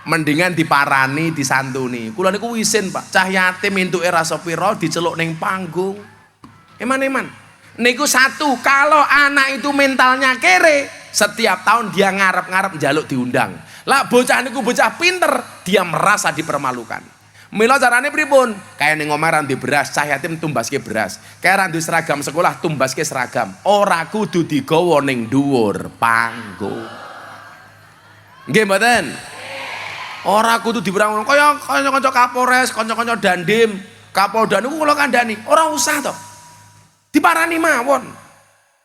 mendingan diparani, disantuni. Kula niku wisin Pak, cah yatim entuke rasa pira diceluk ning panggung. Eman-eman. Niku satu, kalau anak itu mentalnya kere, setiap tahun dia ngarep-ngarep njaluk diundang. Lah bocah niku bocah pinter, dia merasa dipermalukan. Mila carane pripun? Kaya ning omah ra beras, cah yatim tumbaske beras. Kaya ra seragam sekolah, tumbaske seragam. Ora kudu digawa ning dhuwur panggung. Nggih mboten? Ora kudu diberang kaya kanca-kanca Kapolres, kanca-kanca Dandim. Kapolda niku kula kandhani, ora usah to. Diparani mawon.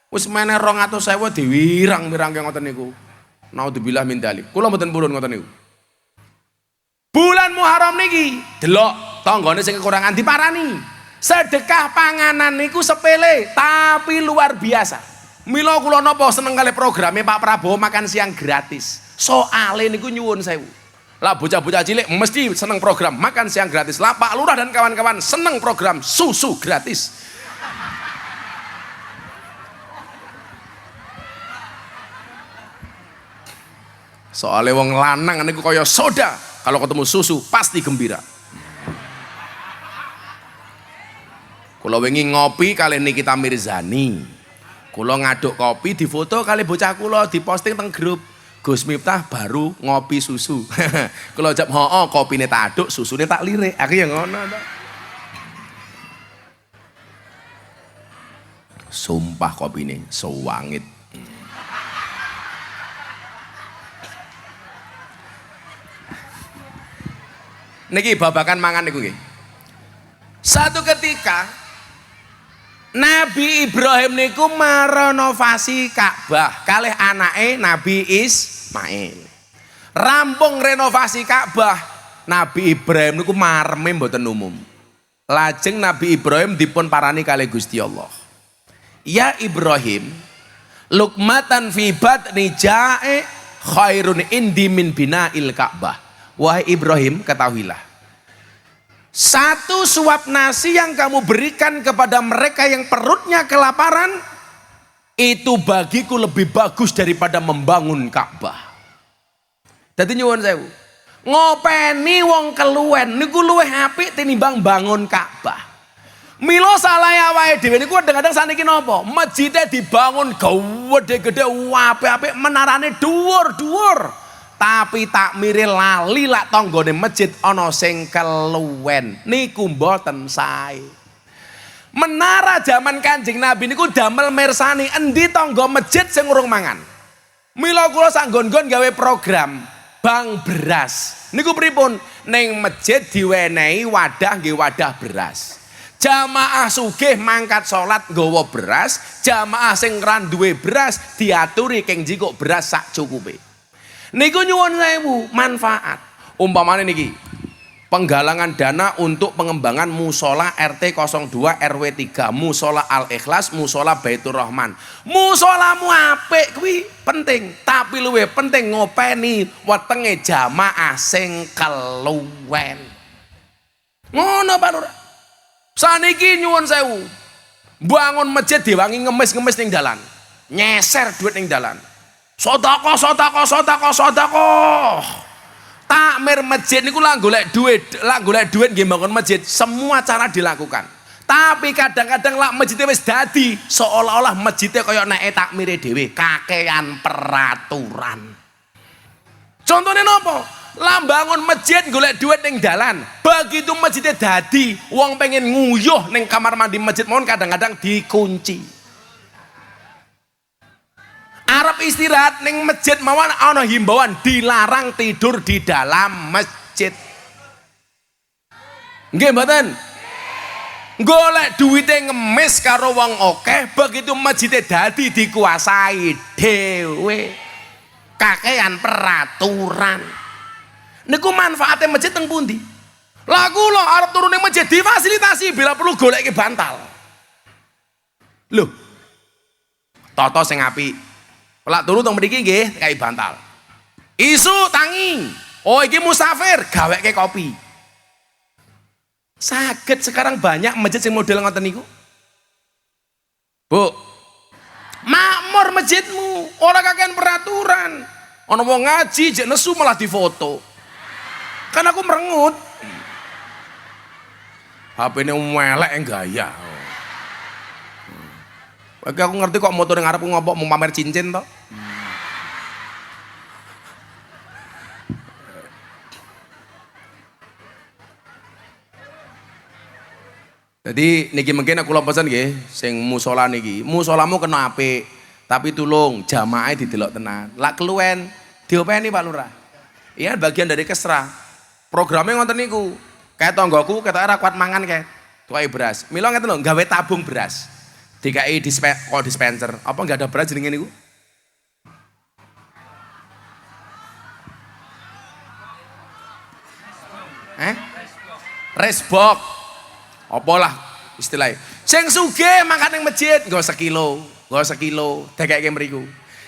Wis meneh 200.000 diwirang-wirangke ngoten niku. Naudzubillah min dzalik. Kula mboten purun ngoten niku. Bulan Muharram niki delok tanggane sing kekurangan diparani. Sedekah panganan niku sepele tapi luar biasa. Mila kula napa seneng kali programe Pak Prabowo makan siang gratis. Soale niku nyuwun sewu. Lah bocah-bocah cilik mesti seneng program makan siang gratis. Lah Pak Lurah dan kawan-kawan seneng program susu gratis. Soale wong lanang niku kaya soda, kalau ketemu susu pasti gembira. Kula wingi ngopi kali Nikita Mirzani. Kula ngaduk kopi difoto kali bocah kula diposting teng grup. Gus Miftah baru ngopi susu. Kula jawab, "Hooh, kopine tak aduk, susune tak lirik." Aku ya ngono to. Sumpah kopine sewangit. Niki babakan mangan niku nggih. Satu ketika Nabi Ibrahim niku merenovasi Ka'bah kalih anake Nabi Ismail. Rampung renovasi Ka'bah, Nabi Ibrahim niku mareme mboten umum. Lajeng Nabi Ibrahim dipun parani kalih Gusti Allah. Ya Ibrahim, lukmatan fi batni jae khairun indi min bina'il Ka'bah. Wahai Ibrahim, ketahuilah, satu suap nasi yang kamu berikan kepada mereka yang perutnya kelaparan, itu bagiku lebih bagus daripada membangun Ka'bah. Dadi nyuwun sewu, ngopeni wong keluwen niku luwih apik tinimbang bangun Ka'bah. Mila salah awake dhewe niku kadang-kadang saniki napa? Masjidnya dibangun gede-gede apik-apik, menarane dhuwur-dhuwur. Tapi takmire lali lak tanggane masjid ana sing keluwen niku mboten sae. Menara zaman Kanjeng Nabi niku damel mirsani endi tangga masjid sing urung mangan. Mila kula sanggon-gon gawe program bank beras. Niku pripun? Ning masjid diwenehi wadah nggih wadah beras. Jamaah sugih mangkat salat nggawa beras, jamaah sing ra duwe beras diaturi keng jikuk beras sak cukupe. Niku nyuwun sewu manfaat. Umpamane niki penggalangan dana untuk pengembangan musola RT 02 RW 3, musola Al Ikhlas, musola Baitur Rahman. Musolamu apik kuwi penting, tapi luwih penting ngopeni wetenge jamaah sing keluwen. Ngono Pak Lurah. Saniki nyuwun sewu. Bangun masjid diwangi ngemis-ngemis ning dalan. Nyeser duit ning dalan. Sodako. Takmir masjid niku lah golek duit nggih bangun masjid. Semua cara dilakukan. Tapi kadang-kadang lak masjidnya wis dadi seolah-olah masjidnya kaya nek takmire dhewe, kakean peraturan. Contohnya nopo? Lah bangun masjid golek duit ning dalan. Begitu masjidnya dadi, wong pengen nguyuh ning kamar mandi masjid mawon kadang-kadang dikunci. Arab istirahat ning masjid mawon ana himbauan dilarang tidur di dalam masjid. Nggih mboten? Golek duwite ngemis karo wong akeh, begitu masjidnya dadi dikuasai dhewe. Kakean peraturan. Niku manfaatnya masjid teng pundi? Lah kula arep turu ning masjid difasilitasi bila perlu goleki bantal. Lho. Tata sing apik. Lak turu teng mriki nggih kai bantal. Isu tangi. Oh iki musafir, gaweke kopi. Saged sekarang banyak masjid sing model ngoten niku. Bu. Makmur masjidmu, ora kakean peraturan. Ana wong ngaji jek nesu malah difoto. Kan aku merengut. HP-ne melek gaya. Oke, aku ngerti kok motor yang ngarep ngopok mau pamer cincin toh. Jadi niki mungkin aku pesen nggih sing musola niki. Musolamu kena apik, tapi tulung jamaah didelok tenan. Lak keluwen diopeni Pak Lurah. Iya bagian dari kesra. Programnya ngoten niku. Kayak tonggoku ketok ora kuat mangan kayak. tuai beras. Mila ngeten lho, gawe tabung beras. DKI dispenser. Apa enggak ada beras jenenge niku? Resbok. Apa lah istilahnya. Sing sugih makan ning masjid nggo sekilo, DKI mriku.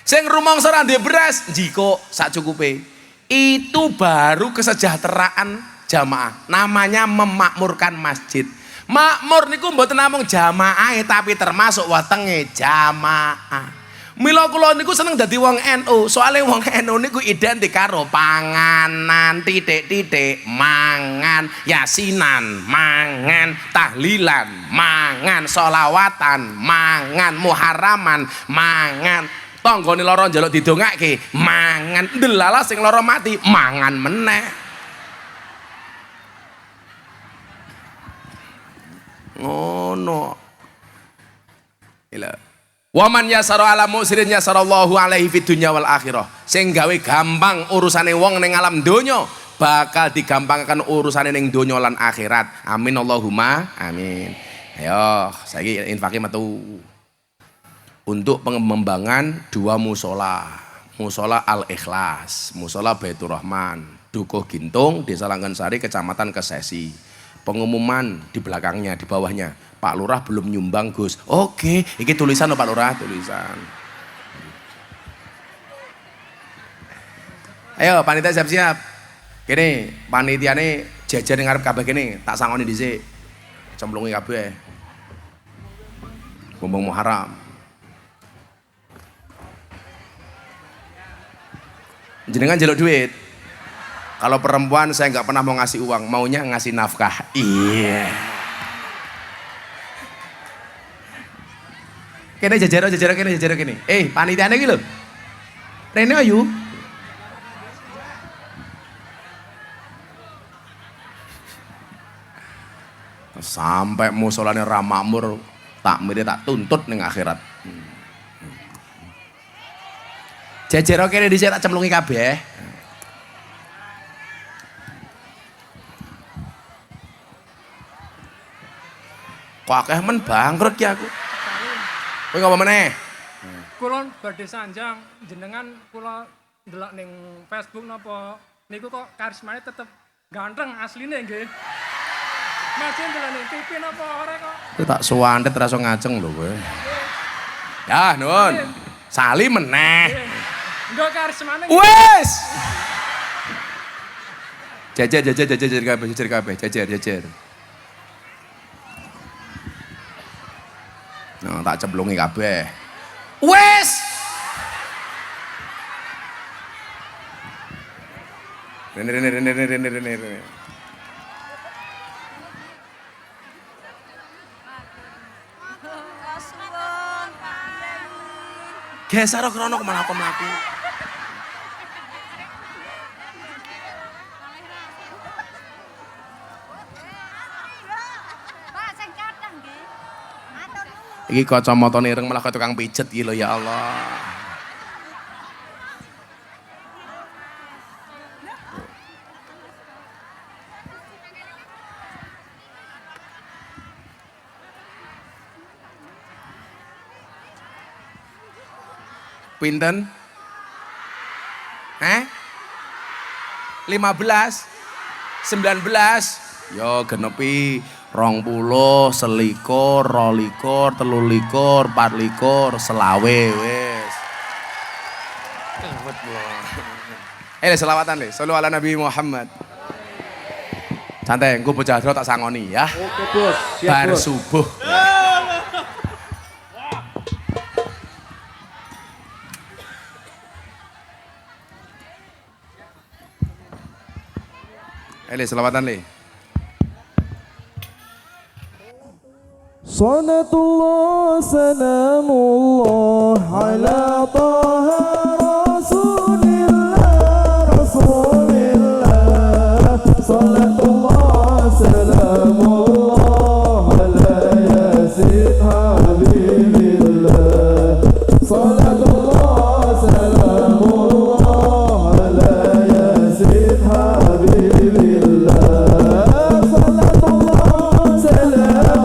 Sing rumangsa ora ndek beras, njiko sak cukupe. Itu baru kesejahteraan jamaah. Namanya memakmurkan masjid. Makmur niku mboten namung jamaah tapi termasuk wetenge jamaah. Mila kula niku seneng dadi wong NU, soalnya wong NU niku identik karo panganan, titik-titik, mangan, yasinan, mangan, tahlilan, mangan, sholawatan, mangan, muharaman, mangan. Tanggane lara njaluk didongake, mangan. Ndelala sing lara mati, mangan meneh. Ngono. Ila. Waman yasara ala musirin yasarallahu alaihi fid dunya wal akhirah. Sing gawe gampang urusane wong ning alam donya, bakal digampangkan urusane ning donya lan akhirat. Amin Allahumma amin. Ayo, saiki infake metu. Untuk pengembangan 2 musola. Musola Al-Ikhlas, musola Baitur Rahman, Dukuh Gintung, Desa Langgensari, Kecamatan Kesesi. Pengumuman di belakangnya, di bawahnya. Pak Lurah belum nyumbang Gus. Oke, ini tulisan loh Pak Lurah, tulisan. Ayo panitia siap-siap. Gini, panitia ini jajar yang ngarep kabeh gini, tak sangoni dhisik. Cemplungi kabeh. Mumpung Muharram. Jenengan jaluk duit. Kalau perempuan saya nggak pernah mau ngasih uang, maunya ngasih nafkah. Iya. Kene jajar kene. Panitiane iki lho. Rene ayu. Sampai musolane ra makmur, takmire tak tuntut ning akhirat. Jajar kene dhisik tak cemplungi kabeh. Kok akeh men bangkrut ki aku. Kowe ngapa meneh? Kula badhe sanjang jenengan kula ndelok ning Facebook napa niku kok karismane tetep ganteng asline nggih. Masih ndelok ning TV napa ora kok. Kowe tak suwandet ra iso ngajeng lho kowe. Ya, nuwun. Sali meneh. Enggak karismane. Wes. Jajar kabeh. Nah, tak cemplungi kabeh. Wes. Rene. Geser krono kemana mlaku. Iki kacamata ireng malah kaya tukang pijet iki lho ya Allah. Pinten? 15? 19? Yo genepi 20, 21, 22, 23, 24, selawe wis. Selawatan le, sallu ala Nabi Muhammad. Santai, engko bocah tak sangoni ya. Oke, Bos. Siap, Bar Bos. subuh. Selawatan le. Salatullah salamullah ala taha rasulillah Salatullah salamullah ala yasid habibillah Salatullah salamullah ala yasid habibillah Salatullah salam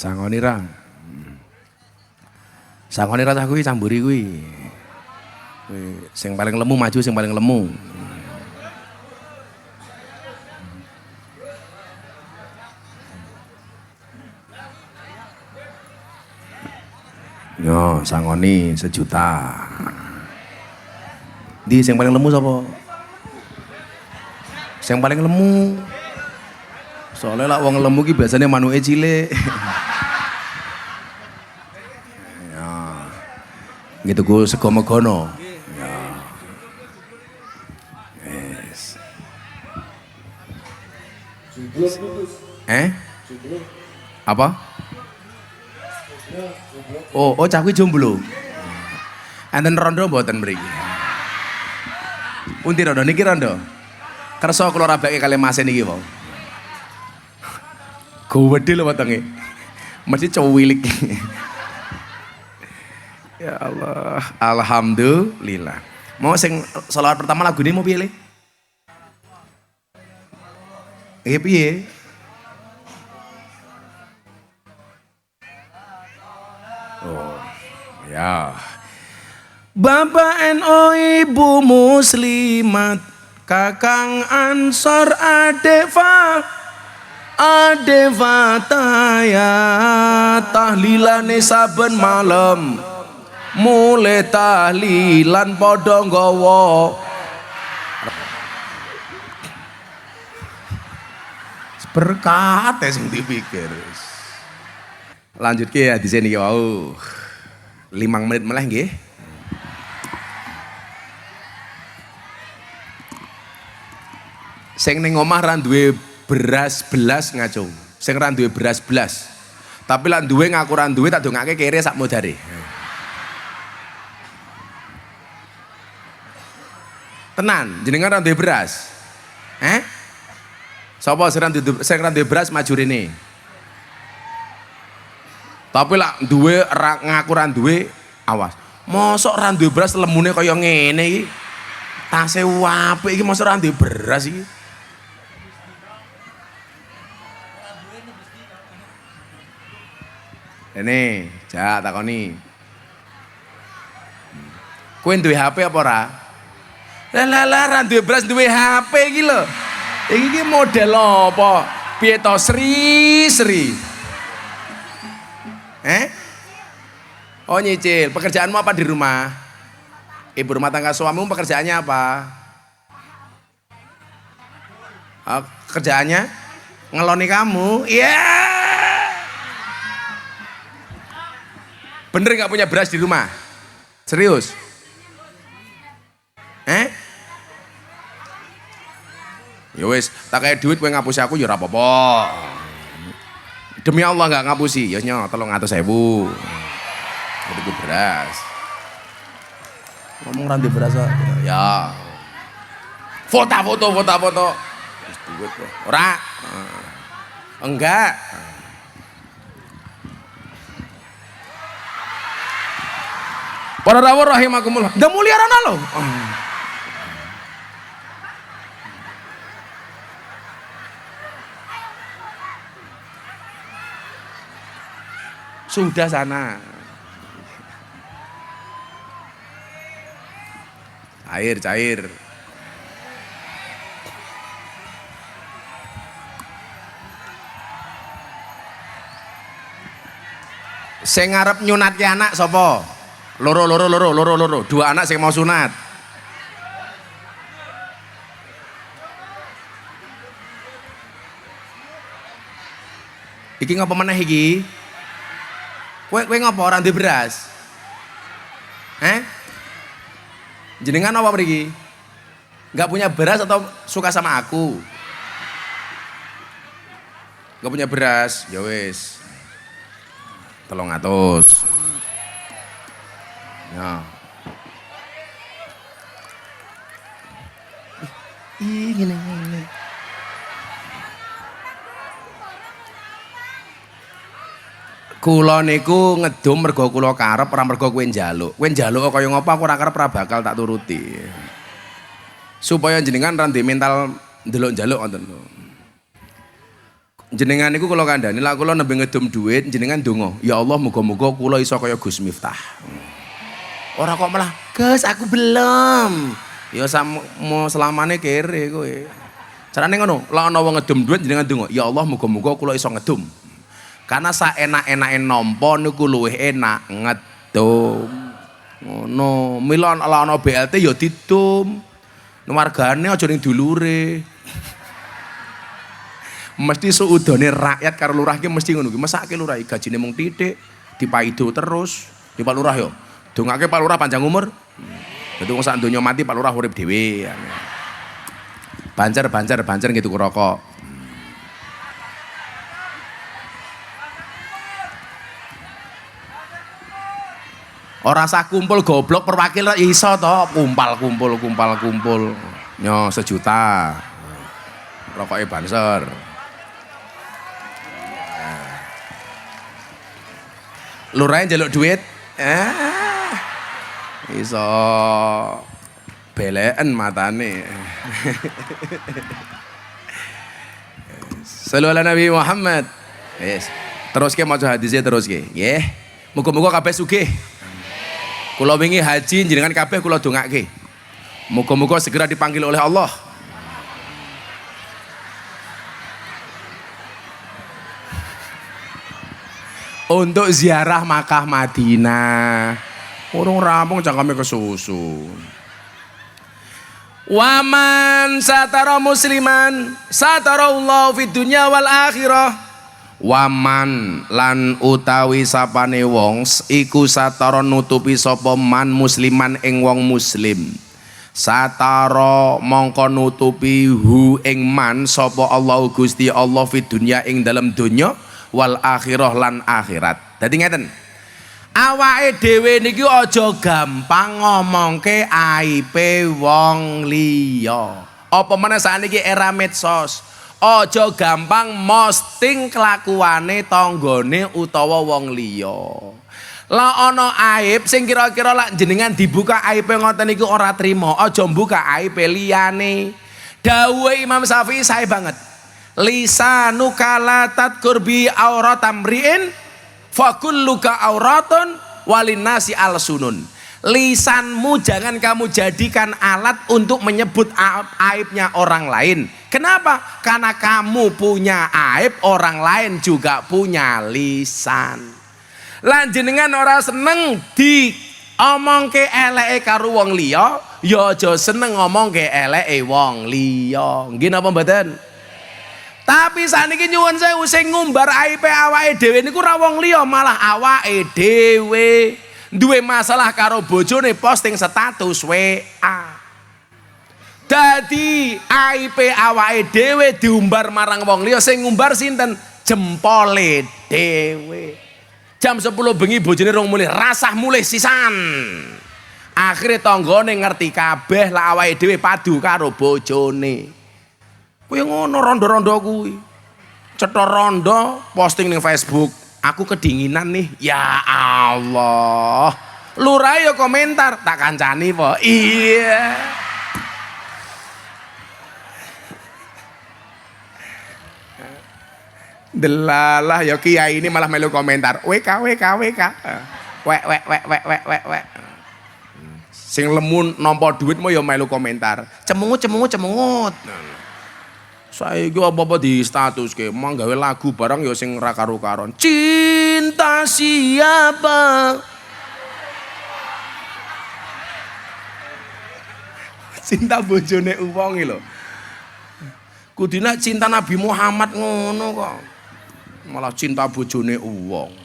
Sangonira. Sangonira cah kuwi camburi kuwi. Sing paling lemu maju, sing paling lemu. Yo, sangoni 1 juta. Di sing paling lemu sapa? Sing paling lemu. Soalnya lah wong lemu ki biasanya manuke cilik. Ya. Gitu ku sego megono. Ya. Yes. Apa? Oh, cah kuwi jomblo. Enten rondo mboten mriki. Pundi rondo niki rondo? Kersa kula rabeke kali Mas niki wae. Gede lho wetenge. Mesti cuwilik. Ya Allah, alhamdulillah. Mau sing selawat pertama lagu ini mau piye le? Piye? Oh, ya. Bapak NU Ibu Muslimat, Kakang Ansor Ade Fataya, tahlilane saben malam, mulai tahlilan padha nggawa. Berkat sing dipikir. Lanjut ya di sini wau. 5 menit malah nggih. Sing ning omah ra duwe beras belas ngaco. Sing ra duwe beras belas. Tapi lan duwe ngaku ra duwe tak dongake kere sak modare. Tenan, jenengan ra duwe beras. Sapa sing ra duwe beras maju rene. Tapi lak duwe ngaku ra duwe awas. Mosok ra duwe beras lemune kaya ngene iki. Tase apik iki mosok ra duwe beras iki. Ini, jak takoni. Kowe duwe HP apa ora? Lah ra duwe beras duwe HP iki lho. Iki model apa? Piye to Sri? Oh nyicil, pekerjaanmu apa di rumah? Ibu rumah tangga suamimu pekerjaannya apa? Kerjaannya ngeloni kamu? Iya. Bener gak punya beras di rumah? Serius? Ya wis, tak kayak duit kowe ngapusi aku ya ora apa-apa. Demi Allah gak ngapusi, ya nyo 300.000. Itu beras. Ngomong ranti beras ya. Foto. Wis duit kok. Ora. Enggak. Para rawuh rahimakumullah. Ndak mulia rana lho. Sudah sana. Cair. Sing ngarep nyunatke anak sapa? Loro. 2 anak sing mau sunat. Iki ngapa meneh iki? Kowe ngapa ora ndek beras? Jenengan apa mriki? Enggak punya beras atau suka sama aku? Enggak punya beras, ya wis. 300. Ya. Gini. Kula niku ngedum mergo kula karep ora mergo kowe njaluk. Kowe njaluk kaya ngapa aku ora karep ora bakal tak turuti. Supaya jenengan ra ndek mental ndelok-njaluk ngoten lho. Jenengan niku kula kandhani lak kula nembe ngedum dhuwit jenengan ndonga, ya Allah muga-muga kula iso kaya Gus Miftah. Ora kok malah, Gus aku belum. Ya mau selamane kere kowe. Carane ngono, lak ana wong ngedum dhuwit jenengan ndonga, ya Allah muga-muga kula iso ngedum. Karena saenak-enake nampa niku luwih enak ngedum. Ngono, mila ana BLT ya didum. Wargane aja ning dulure. Mesti suudone rakyat karo lurah ki mesti ngono ki. Mesake lurah gajine mung titik, dipaido terus. Ya Pak Lurah yo. Dongake Pak Lurah panjang umur. Dadi wong sak donya mati Pak Lurah urip dhewe. Banjar gitu rokok. Ora sah kumpul goblok perwakilan iso to, kumpul. Nyo sejuta. Rokoknya banser. Lurahnya njaluk duit. Iso beleken matane. Shallu ala Nabi Muhammad. Yes. Terus ke maca hadisnya terus ke. Nggih. Muga-muga kabeh sugih. Kula wingi haji jenengan kabeh kula dongake. Muga-muga segera dipanggil oleh Allah. Untuk ziarah Makkah Madinah. Urung rampung cangkeme kesusu. Waman satara musliman satarallahu fid dunya wal akhirah. Waman lan utawi sapane wong iku satara nutupi sapa man musliman ing wong muslim. Satara mongko nutupi hu ing man sapa Allah Gusti Allah fid dunya ing dalam dunya wal akhirah lan akhirat. Dadi ngeten. Awake dhewe niki aja gampang ngomongke aibe wong liya. Apa meneh sakniki era medsos. Aja gampang posting kelakuane tanggane utawa wong liya. Lah ana aib sing kira-kira lak jenengan dibuka aibe ngoten niku ora trima, aja mbuka aibe liyane. Dawuhe Imam Syafi'i sae banget. Lisanuka la tadkur bi auratam ri'in fakulluka auratun walinasi alsunun. Lisanmu jangan kamu jadikan alat untuk menyebut aibnya orang lain. Kenapa? Karena kamu punya aib, orang lain juga punya lisan. Lan jenengan ora seneng diomongke eleke karo wong liya, ya aja seneng ngomongke eleke wong liya. Nggih napa mboten? Tapi saniki nyuwun sewu sing ngumbar aibe awake dhewe niku ora wong liya, malah awake dhewe duwe masalah karo bojone posting status WA. Dadi aibe awake dhewe diumbar marang wong liya, sing ngumbar sinten? Jempole dhewe. Jam 10 bengi bojone rong mulih, rasah mulih sisan. Akhire tanggane ngerti kabeh lah awake dhewe padu karo bojone. Kuwi ngono rondo-rondo kuwi. Cetha rondo posting ning Facebook. Aku kedinginan nih. Ya Allah. Lurah ya komentar, tak kancani po. Iya. Delalah ya kiai ini malah melu komentar. WK. Wek. Sing lemu nampa duitmu ya melu komentar. Cemungut. Saiki apa-apa di status ke, mau gawe lagu barang ya sing ra karo-karon. Cinta siapa? Cinta bojone wong iki lho. Kudune cinta Nabi Muhammad ngono kok. Malah cinta bojone wong.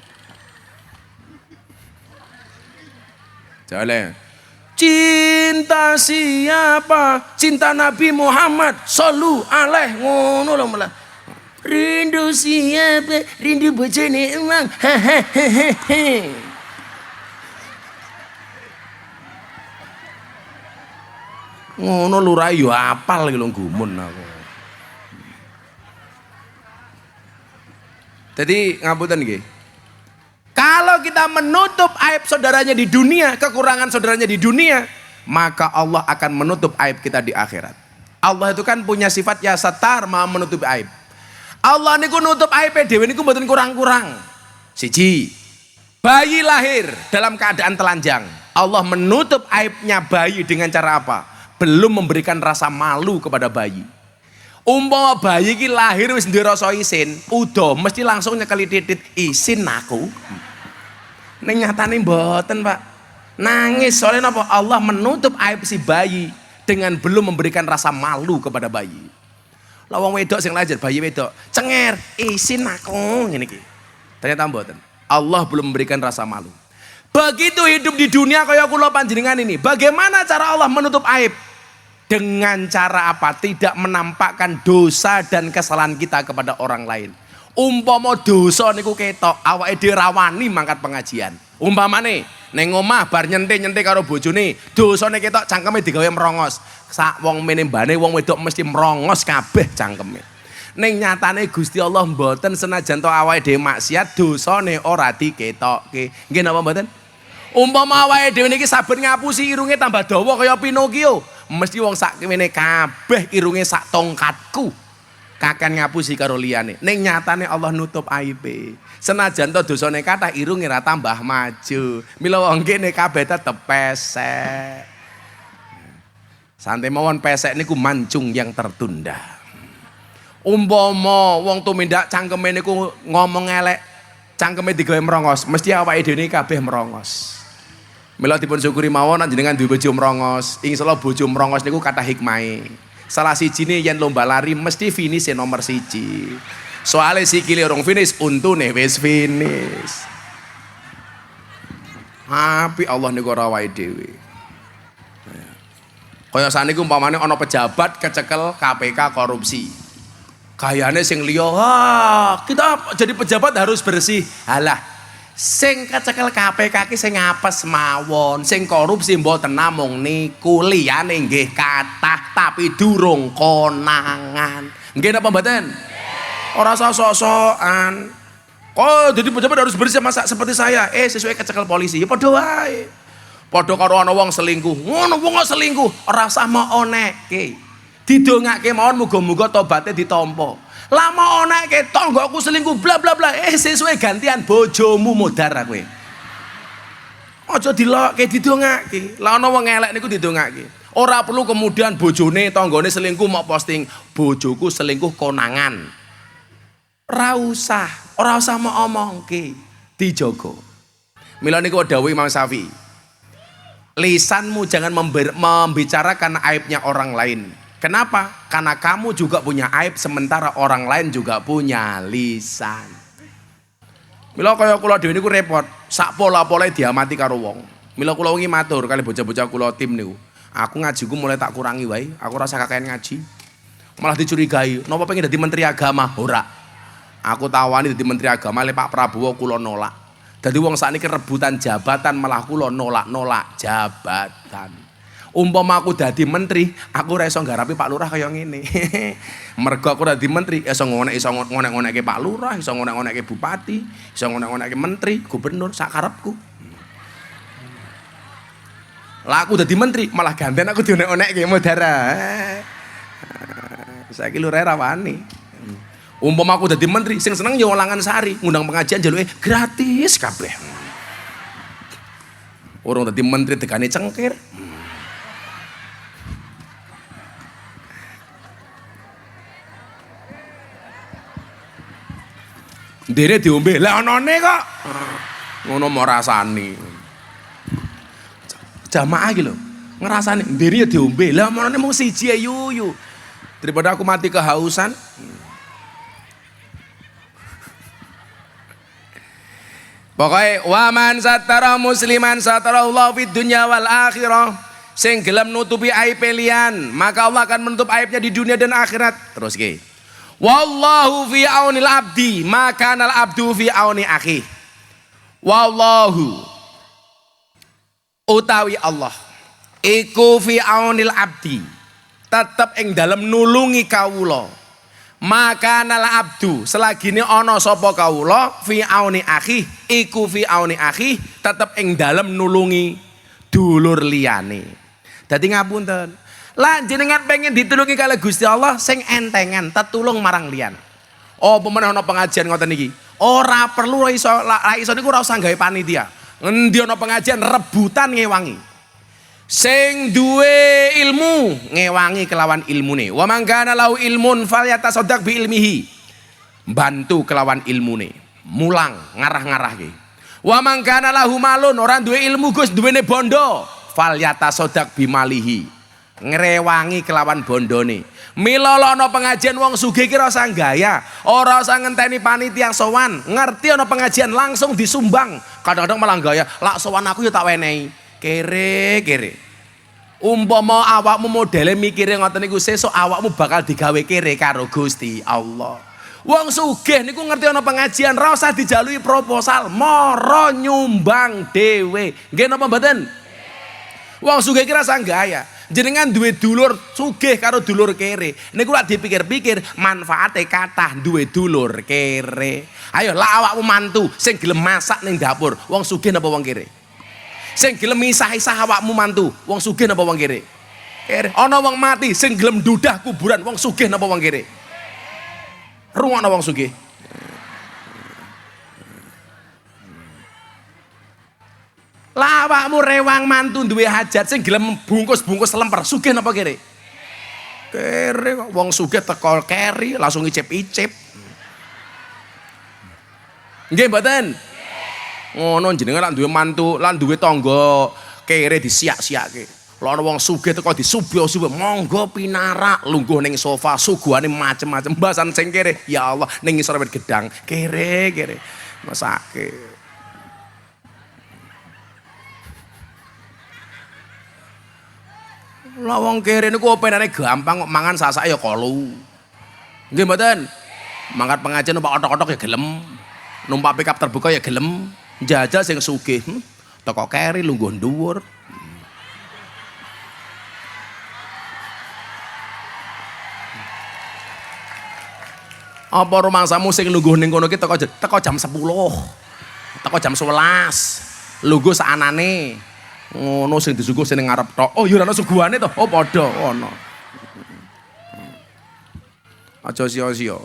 Jale. Cinta siapa? Cinta Nabi Muhammad sallu alaih ngono lho malah. Rindu siapa? Rindu bojone wong. Ngono lurah yo apal iki lho gumun aku. Jadi ngapunten nggih. Kalau kita menutup aib saudaranya di dunia, kekurangan saudaranya di dunia, maka Allah akan menutup aib kita di akhirat. Allah itu kan punya sifat ya satar, maha menutup aib. Allah niku nutup aib dhewe niku mboten kurang-kurang. Siji, bayi lahir dalam keadaan telanjang. Allah menutup aibnya bayi dengan cara apa? Belum memberikan rasa malu kepada bayi. Umpama bayi ki lahir wis duwe rasa isin, udah mesti langsung nyekeli titit, isin aku. Ning nyatane mboten, Pak. Nangis soalnya apa? Allah menutup aib si bayi dengan belum memberikan rasa malu kepada bayi. Lah wong wedok sing lajar bayi wedok, cenger, isin aku ngene iki. Ternyata mboten. Allah belum memberikan rasa malu. Begitu hidup di dunia kaya kula panjenengan ini, bagaimana cara Allah menutup aib? Dengan cara apa? Tidak menampakkan dosa dan kesalahan kita kepada orang lain. Umpama dosa niku ketok, awake dhewe rawani mangkat pengajian. Umpamane ning omah bar nyente-nyente karo bojone, dosane ketok cangkeme digawe merongos. Sak wong menembane wong wedok mesti merongos kabeh cangkeme. Ning nyatane Gusti Allah mboten, senajan to awake dhewe maksiat, dosane ora diketokke. Nggih napa mboten? Umpama awake dhewe niki saben ngapusi irunge tambah dawa kaya Pinocchio, mesti wong sak kene kabeh irunge sak tongkatku. Kakan ngapusi karo liyane. Ning nyatane Allah nutup aibe. Senajan to dosane kathah irunge ra tambah maju. Mila wong kene kabeh tetep pesek. Santai mawon pesek niku mancung yang tertunda. Umpama wong tumindak cangkeme niku ngomong elek, cangkeme digawe merongos, mesti awake dhewe kabeh merongos. Mila dipun syukuri mawon jenengan duwe bojo merongos. Insyaallah bojo merongos niku kathah hikmahe. Salah sijine yen lomba lari mesti finish nomor 1. Soale sikile urung finish, untune wis finish. Api Allah niku ora wae dhewe. Kaya saniki umpamane ana pejabat kecekel KPK korupsi. Gayane sing liya, kita jadi pejabat harus bersih. Halah, sing kecekel KPK ki sing apes mawon, sing korupsi mboten namung niku, liyane nggih kathah tapi durung konangan. Nggih napa mboten? Ora usah sok-sokan. Kok jadi pejabat harus bersih masa seperti saya? Sesuai kecekel polisi. Ya padha wae. Padha karo ana wong selingkuh. Ngono wong selingkuh ora usah moonekke. Didongake mawon muga-muga tobaté ditampa. Lama onekke tanggoku selingkuh bla bla bla. Sesuai gantian bojomu modar kowe. Aja dilokke didongake. Lah ana wong elek niku didongake. Ora perlu kemudian bojone tanggane selingkuh mau posting bojoku selingkuh konangan. Ora usah mau omongke, dijogo. Mila niku dawuh Imam Syafi'i. Lisanmu jangan membicarakan aibnya orang lain. Kenapa? Karena kamu juga punya aib sementara orang lain juga punya lisan. Mila kaya kula dhewe niku repot, sak pola-polae diamati karo wong. Mila kula wingi matur kali bocah-bocah kula tim niku. Aku ngajiku mulai tak kurangi wae, aku rasa kakean ngaji. Malah dicurigai, napa pengen dadi menteri agama? Ora. Aku tawani dadi menteri agama le Pak Prabowo kula nolak. Dadi wong sakniki rebutan jabatan malah kula nolak-nolak jabatan. Umpama aku dadi menteri, aku ora iso ngarapi Pak Lurah kaya ngene. Mergo aku dadi menteri, iso ngonek-ngonekke Pak Lurah, iso ngonek-ngonekke bupati, iso ngonek-ngonekke menteri, gubernur sak karepku. Lah aku dadi menteri, malah ganten aku dionek-onekke modara. Saiki Lurah ra wani. Umpama aku dadi menteri, sing seneng ya Langan Sari, ngundang pengajian jaluke gratis kabeh. Urung dadi menteri tegane cengkir. Dene diombe, lah onone kok. Ngono mau rasani. Jamaah iki lho, ngrasani ndene ya diombe. Lah onone mung siji yuyu. Daripada aku mati kehausan. Pokoknya waman satara musliman satara Allah fid dunya wal akhirah. Sing gelem nutupi aib liyan, maka Allah akan menutup aibnya di dunia dan akhirat. Terus ki. Wallahu fi aunil abdi, maka al abdu fi auni akhi. Wallahu utawi Allah iku fi aunil abdi, tetep ing dalem nulungi kawula. Maka al abdu selagine ana sapa kawula fi auni akhi, iku fi auni akhi, tetep ing dalem nulungi dulur liyane. Dadi ngapunten. Lah jenengan pengen ditulungi kali Gusti Allah sing entengan tetulung marang liyan. Oh pemenang ana pengajian ngoten iki. Ora perlu ra iso niku ora usah gawe panitia. Ngendi ana pengajian rebutan ngewangi. Sing duwe ilmu ngewangi kelawan ilmune. Wa mangkana lahu ilmun falyatasaddaq bi ilmihi. Bantu kelawan ilmune. Mulang ngarah-ngarahke. Wa mangkana lahu malun, ora duwe ilmu Gus duwene bondo. Falyatasaddaq bi malihi. Ngrewangi kelawan bondone. Mila ana pengajian wong sugih ki ora usah gaya, ora usah ngenteni panitia sowan. Ngerti ana pengajian langsung disumbang. Kadang-kadang malah gaya, lak sowan aku ya tak wenehi. Kere. Umpama awakmu modele mikire ngoten niku sesuk awakmu bakal digawe kere karo Gusti Allah. Wong sugih niku ngerti ana pengajian ora usah dijalui proposal, mara nyumbang dhewe. Nggih napa mboten? Wong sugih ki rasa gaya. Jenengan duwe dulur sugih karo dulur kere. Niku lak dipikir-pikir manfaate kathah duwe dulur kere. Ayo lak awakmu mantu sing gelem masak ning dapur, wong sugih napa wong kere? Sing gelem misah-isah awakmu mantu, wong sugih napa wong kere? Kere. Ana wong mati sing gelem dudah kuburan, wong sugih napa wong kere? Rungokno wong sugih. Lawakmu rewang mantu duwe hajat sing gelem bungkus-bungkus lemper, sugih napa kere? Kere kok wong sugih teko keri langsung icip-icip. Nggih mboten? Ngono jenengan lan duwe mantu, lan duwe tangga kere disiak-siake. Lah ana wong sugih teko disubyo-subyo, monggo pinarak lungguh ning sofa, suguhane macem-macem. Mbasan sing kere, ya Allah ning ngisor wit gedang, kere. Masake. Lah wong kere niku openane gampang kok mangan sasak ya kolu. Nggih mboten? Mangkat pengajian numpak otok-otok ya gelem. Numpak pickup terbuka ya gelem. Njajal sing sugih, teko keri lungguh dhuwur. Apa rumangsamu sing lungguh ning kono ki teko jam 10. Teko jam 11. Lungguh saanane. Ngono sing disuguh sing ngarep tok. Oh ya ana suguhane to. Oh padha ono. Aja sia-sia.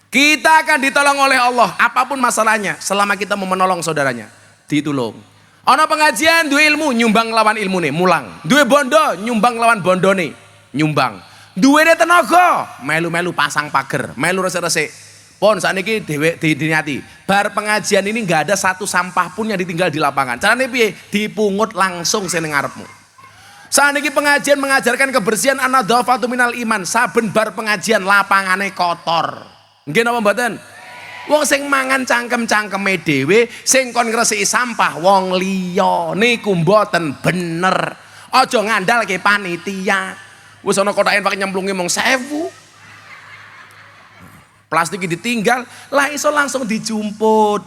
Kita akan ditolong oleh Allah apapun masalahnya selama kita mau menolong saudaranya. Ditulung. Ana pengajian duwe ilmu nyumbang lawan ilmune, mulang. Duwe bondo nyumbang lawan bondone, nyumbang. Duwe tenaga, melu-melu pasang pager, melu resik-resik. Pon sakniki dhewe diniati. Bar pengajian ini enggak ada satu sampah pun yang ditinggal di lapangan. Carane piye? Dipungut langsung sing ngarepmu. Sakniki pengajian mengajarkan kebersihan an-nadzafatu minal iman. Saben bar pengajian lapangane kotor. Nggih napa mboten? Wong sing mangan cangkem-cangkeme dhewe, sing kon ngresiki sampah wong liya. Niku mboten bener. Aja ngandalke panitia. Wis ana kotaken pakai nyemplunge mung 1000. Plastik ditinggal, lah iso langsung dijumput.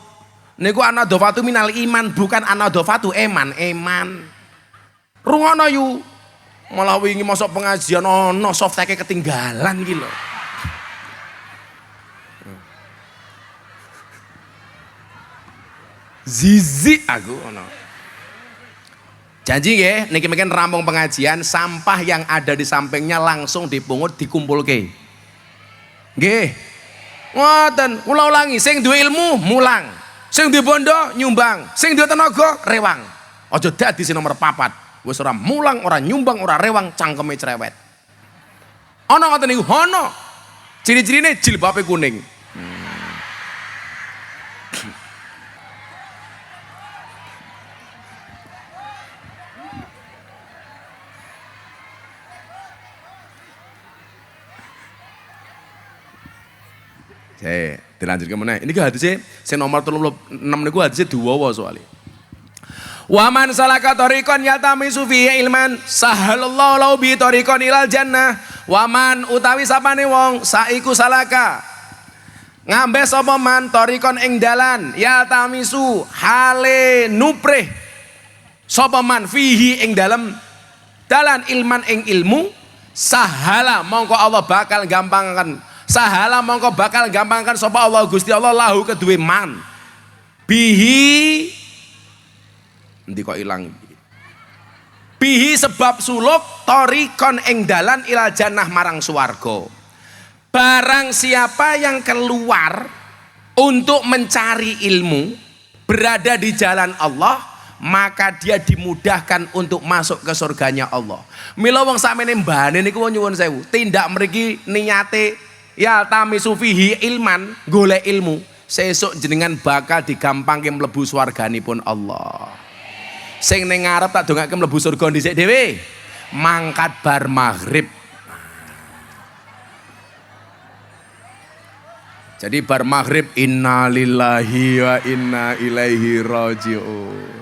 Niku an-nadzafatu minal iman, bukan an-nadzafatu eman. Rungono yu. Malah wingi masuk pengajian ono softake ketinggalan iki lho. Zizi aku ono. Janji nggih, niki mungkin rampung pengajian, sampah yang ada di sampingnya langsung dipungut dikumpulke. Nggih. Ngoten, kula ulangi, sing duwe ilmu mulang, sing duwe bondo nyumbang, sing duwe tenaga rewang. Aja dadi sing nomor 4. Wis ora mulang, ora nyumbang, ora rewang, cangkeme cerewet. Ana ngoten niku, ana. Ciri-cirine jilbabe kuning. Saya dilanjutkan mana? Ini kan hadisnya, saya nomor 36 niku hadisnya dua soalnya. Waman salaka tariqan yaltamisu fihi ilman sahalallahu lahu bi tariqan ilal jannah. Waman utawi sapane wong saiku salaka ngambe sapa man tariqan ing dalan yaltamisu hale nuprih sapa man fihi ing dalem dalan ilman ing ilmu sahala mongko Allah bakal gampangkan. Sahala mongko bakal gampangkan sapa Allah Gusti Allah lahu kedue man bihi endi kok ilang bihi sebab suluk torikon ing dalan ilal jannah marang swarga. Barang siapa yang keluar untuk mencari ilmu berada di jalan Allah, maka dia dimudahkan untuk masuk ke surganya Allah. Mila wong sakmene mbane niku nyuwun sewu, tindak mriki niate ya tamisu fihi ilman, golek ilmu, sesuk jenengan bakal digampangke mlebu swarganipun Allah. Sing ning ngarep tak dongake mlebu surga dhisik dhewe. Mangkat bar maghrib. Jadi bar maghrib inna lillahi wa inna ilaihi raji'un.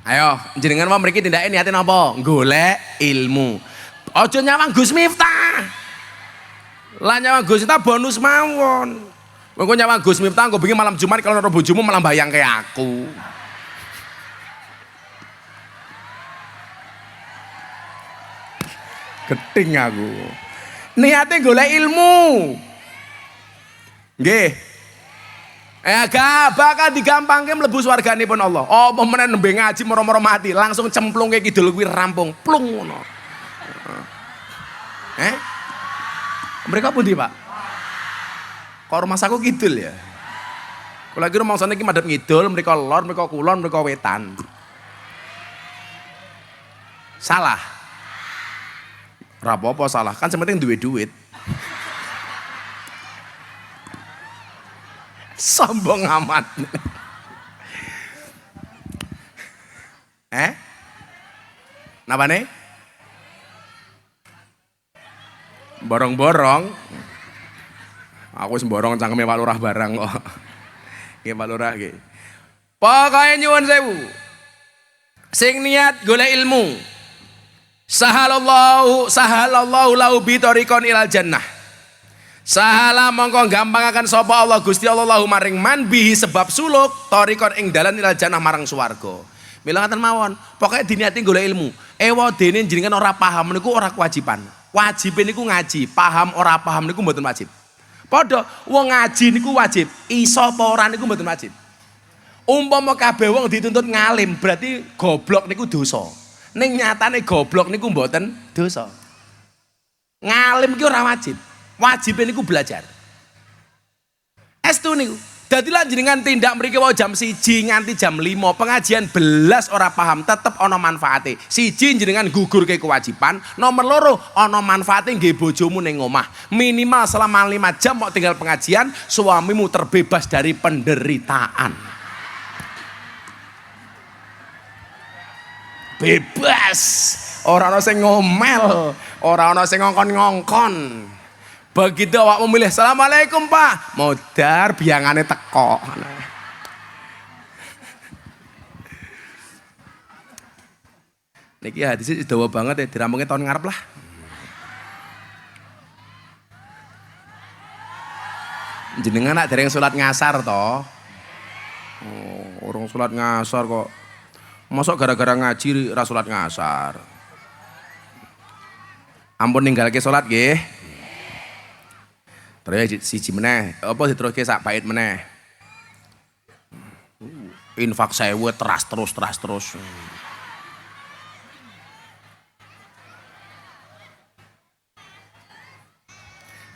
Ayo, jenengan mau mriki tindake niate napa? Golek ilmu. Aja nyawang Gus Miftah. Lah nyawang Gus Miftah bonus mawon. Engko nyawang Gus Miftah engko bengi malam Jumat kalau karo bojomu malah bayang kayak aku. Keting aku. Niate golek ilmu. Nggih. Gak bakal digampangke mlebu swarganipun Allah. Apa meneh nembe ngaji moro-moro mati, langsung cemplungke kidul kuwi rampung, plung ngono. Mereka pundi, Pak? Kok rumah saku kidul ya? Kula iki rumangsane iki madhep ngidul, mriko lor, mriko kulon, mriko wetan. Salah. Ora apa-apa salah, kan sementing duwe duit. Sombong amat. Napa nih? Borong-borong. Aku wis borong cangkeme Pak Lurah barang kok. Nggih Pak Lurah nggih. Pokoke nyuwun sewu. Sing niat golek ilmu. Sahalallahu lahu bi tariqon ilal jannah. Sahala mongko gampang akan sapa Allah Gusti Allah lahu maring man bihi sebab suluk tariqon ing dalan ilal jannah marang swarga. Mila ngaten mawon, pokoke diniati golek ilmu. Ewa dene jenengan ora paham niku ora kewajiban. Wajib niku ngaji, paham ora paham niku mboten wajib. Padha wong ngaji niku wajib, iso apa ora niku mboten wajib. Umpama kabeh wong dituntut ngalim, berarti goblok niku dosa. Ning nyatane goblok niku mboten dosa. Ngalim ki ora wajib. Wajib niku belajar. Estu niku. Dadi lan jenengan tindak mriki wae jam 1 nganti jam 5 pengajian belas ora paham tetep ana manfaate. Siji jenengan gugurke kewajiban, nomor loro ana manfaate nggih bojomu ning omah. Minimal selama 5 jam kok tinggal pengajian, suamimu terbebas dari penderitaan. Bebas. Ora ana sing ngomel, ora ana sing ngongkon-ngongkon. Begitu awak memilih assalamualaikum Pak, modar biangane teko. Niki hadis dawa banget ya, dirampungke tahun ngarep lah. Jenengan nak dereng salat ngasar toh. Oh, orang salat ngasar kok. Mosok gara-gara ngaji ra salat ngasar. Ampun ninggalke salat nggih. Terus siji meneh, apa diteruske sak bait meneh. Infak 1000 teras terus.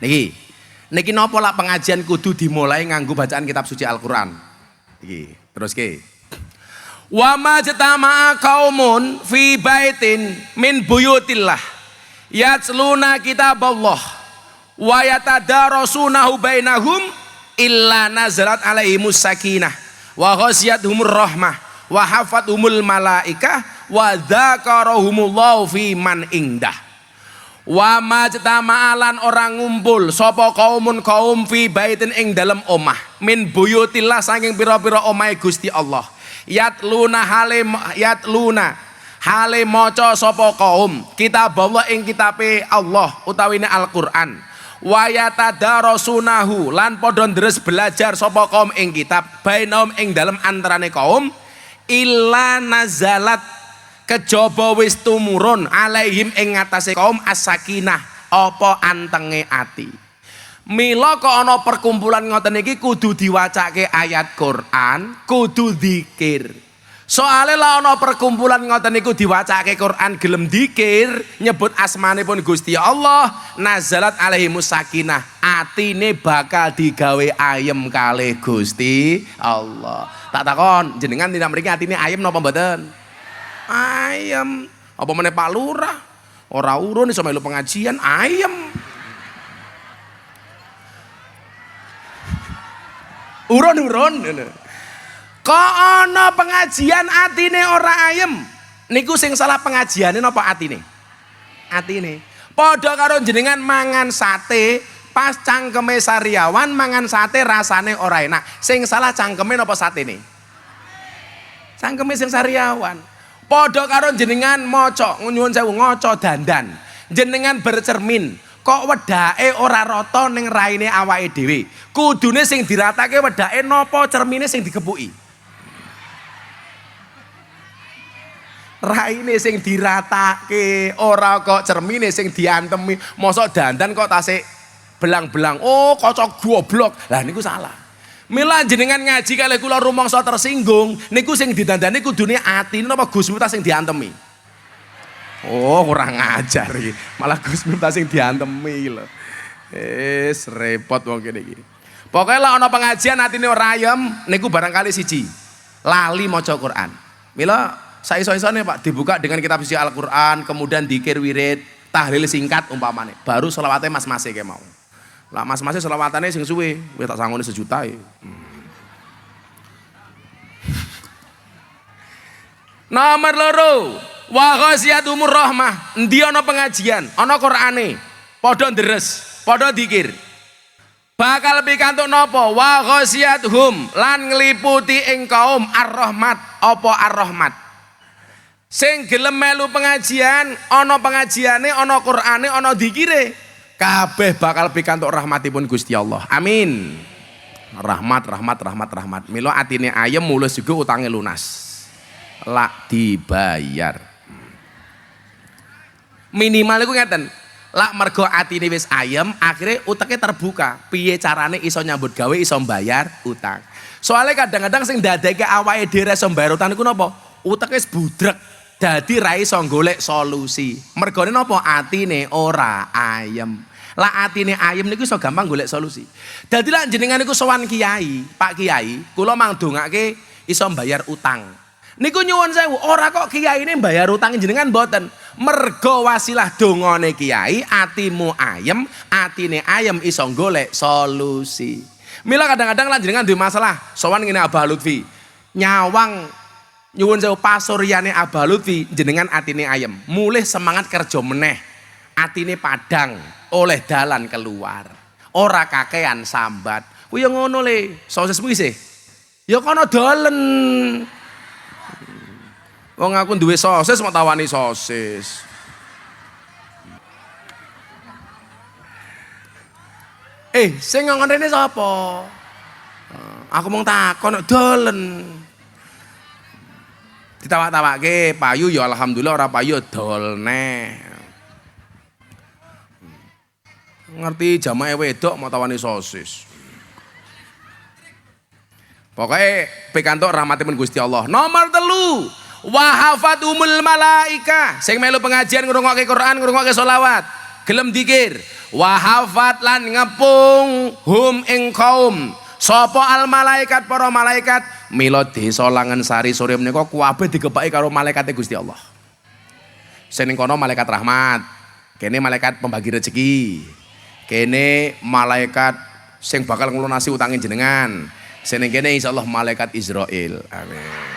Niki napa lak pengajian kudu dimulai nganggo bacaan kitab suci Al-Qur'an. Iki, teruske. Wa majtama'a qaumun fi baitin min buyutillah yatsluna kitaballah wa yatadarasunahu bainahum illa nazalat alaihimus sakinah wa ghasyiyatuhumur rahmah wa hafathumul malaikah wa dzakarahumullahu fi man indah. Wa majtama'alan orang ngumpul sapa kaum fi baitin ing dalem omah min buyutillah saking pira-pira omahe Gusti Allah yatluna hale maca sapa kaum kitab Allah ing kitabe Allah utawine Al-Qur'an wa yatadarasunahu lan padha ndres belajar sapa kaum ing kitab bainahum ing dalem antarane kaum illa nazalat kejaba wis tumurun alaihim ing ngatasé kaum as-sakinah apa antenge ati. Mila kok ana perkumpulan ngoten iki kudu diwacake ayat Quran, kudu zikir. Soale lah ana perkumpulan ngoten niku diwacake Quran gelem dzikir, nyebut asmanipun Gusti Allah, nazalat alaihimus sakinah. Atine bakal digawe ayem kalih Gusti Allah. Tak takon, jenengan tidak mriki atine ayem napa mboten? Ayem. Apa meneh Pak Lurah? Ora urun iso melu pengajian ayem. Urun-urun. Kok ana pengajian atine ora ayem? Niku sing salah pengajiane napa atine? Atine. Padha karo jenengan mangan sate, pas cangkeme sariawan mangan sate rasane ora enak. Sing salah cangkeme napa satene? Cangkeme sing sariawan. Padha karo jenengan maca, nyuwun sewu ngaca dandan. Jenengan bercermin, kok wedake ora rata ning raine awake dhewe. Kudune sing diratake wedake napa cermine sing dikepuki? Raine sing diratake, ora kok cermine sing diantemi. Mosok dandan kok tasik belang-belang. Oh, kocok goblok. Lah niku salah. Mila jenengan ngaji kalih kula rumangsa tersinggung, niku sing didandani kudune ati napa Gus Miftah sing diantemi. Oh, kurang ajar iki. Malah Gus Miftah sing diantemi lho. Repot wong kene iki. Pokoke lek ana pengajian atine ora ayem, niku barangkali siji. Lali maca Quran. Mila saiso-isone Pak dibuka dengan kitab suci Al-Qur'an, kemudian dzikir wirid, tahlil singkat umpamane. Baru selawate mas-mase ke mau. Lah mas-mase selawatane sing suwe, wis tak sangone sejuta e. Nomor loro, wa ghasiyatumur rahmah. Endi ana pengajian, ana Qur'ane, padha ndres, padha dzikir. Bakal pikantuk napa? Wa ghasiyatuhum lan ngliputi ing kaum ar-rahmat. Apa ar-rahmat? Sing gelem melu pengajian, ana pengajiane, ana Qur'ane, ana dzikire, kabeh bakal pikantuk rahmatipun Gusti Allah. Amin. Rahmat, rahmat, rahmat, rahmat. Mila atine ayem mulus juga utange lunas. Lak dibayar. Minimal iku ngeten. Lak mergo atine wis ayem, akhirnya uteke terbuka. Piye carane iso nyambut gawe, iso mbayar utang. Soalnya kadang-kadang sing dadeke awake dhewe iso mbayar utang niku napa? Uteke wis budrek. Dadi ra iso golek solusi. Mergone napa? Atine ora ayem. Lah atine ayem niku iso gampang golek solusi. Dadi lak jenengan niku sowan kiai, Pak Kiai, kula mangdongake iso mbayar utang. Niku nyuwun sewu, ora kok kiyaine mbayar utang jenengan mboten. Mergo wasilah dongane kiai, atimu ayem, atine ayem iso golek solusi. Mila kadang-kadang lan jenengan duwe masalah, sowan ngene Abah Lutfi. Nyawang nyuwun sewu pasuryane Abah Lutfi jenengan atine ayem, mulih semangat kerja meneh, atine padang oleh dalan keluar, ora kakean sambat. Kuwi ya ngono le, sosis kuwi sih. Ya kono dolen. Wong aku duwe sosis mau tawani sosis. Sing ngongkon rene sapa? Aku mung takon dolen. Ditawak-tawake payu ya alhamdulillah, ora payu dolne. Ngerti jamaah wedok mau tawani sosis. Pokoknya pikantuk rahmatipun Gusti Allah. Nomor 3, wa hafatumul malaika. Sing melu pengajian ngrungokke Quran, ngrungokke selawat, gelem dzikir. Wa hafat lan ngepung hum ing kaum sapa al malaikat, para malaikat. Mila desa Langensari sore menika kabeh digepaki karo malaikate Gusti Allah. Sing ning kono malaikat rahmat, kene malaikat pembagi rezeki, kene malaikat sing bakal nglunasi utange jenengan, sing ning kene insyaallah malaikat Israil. Amin.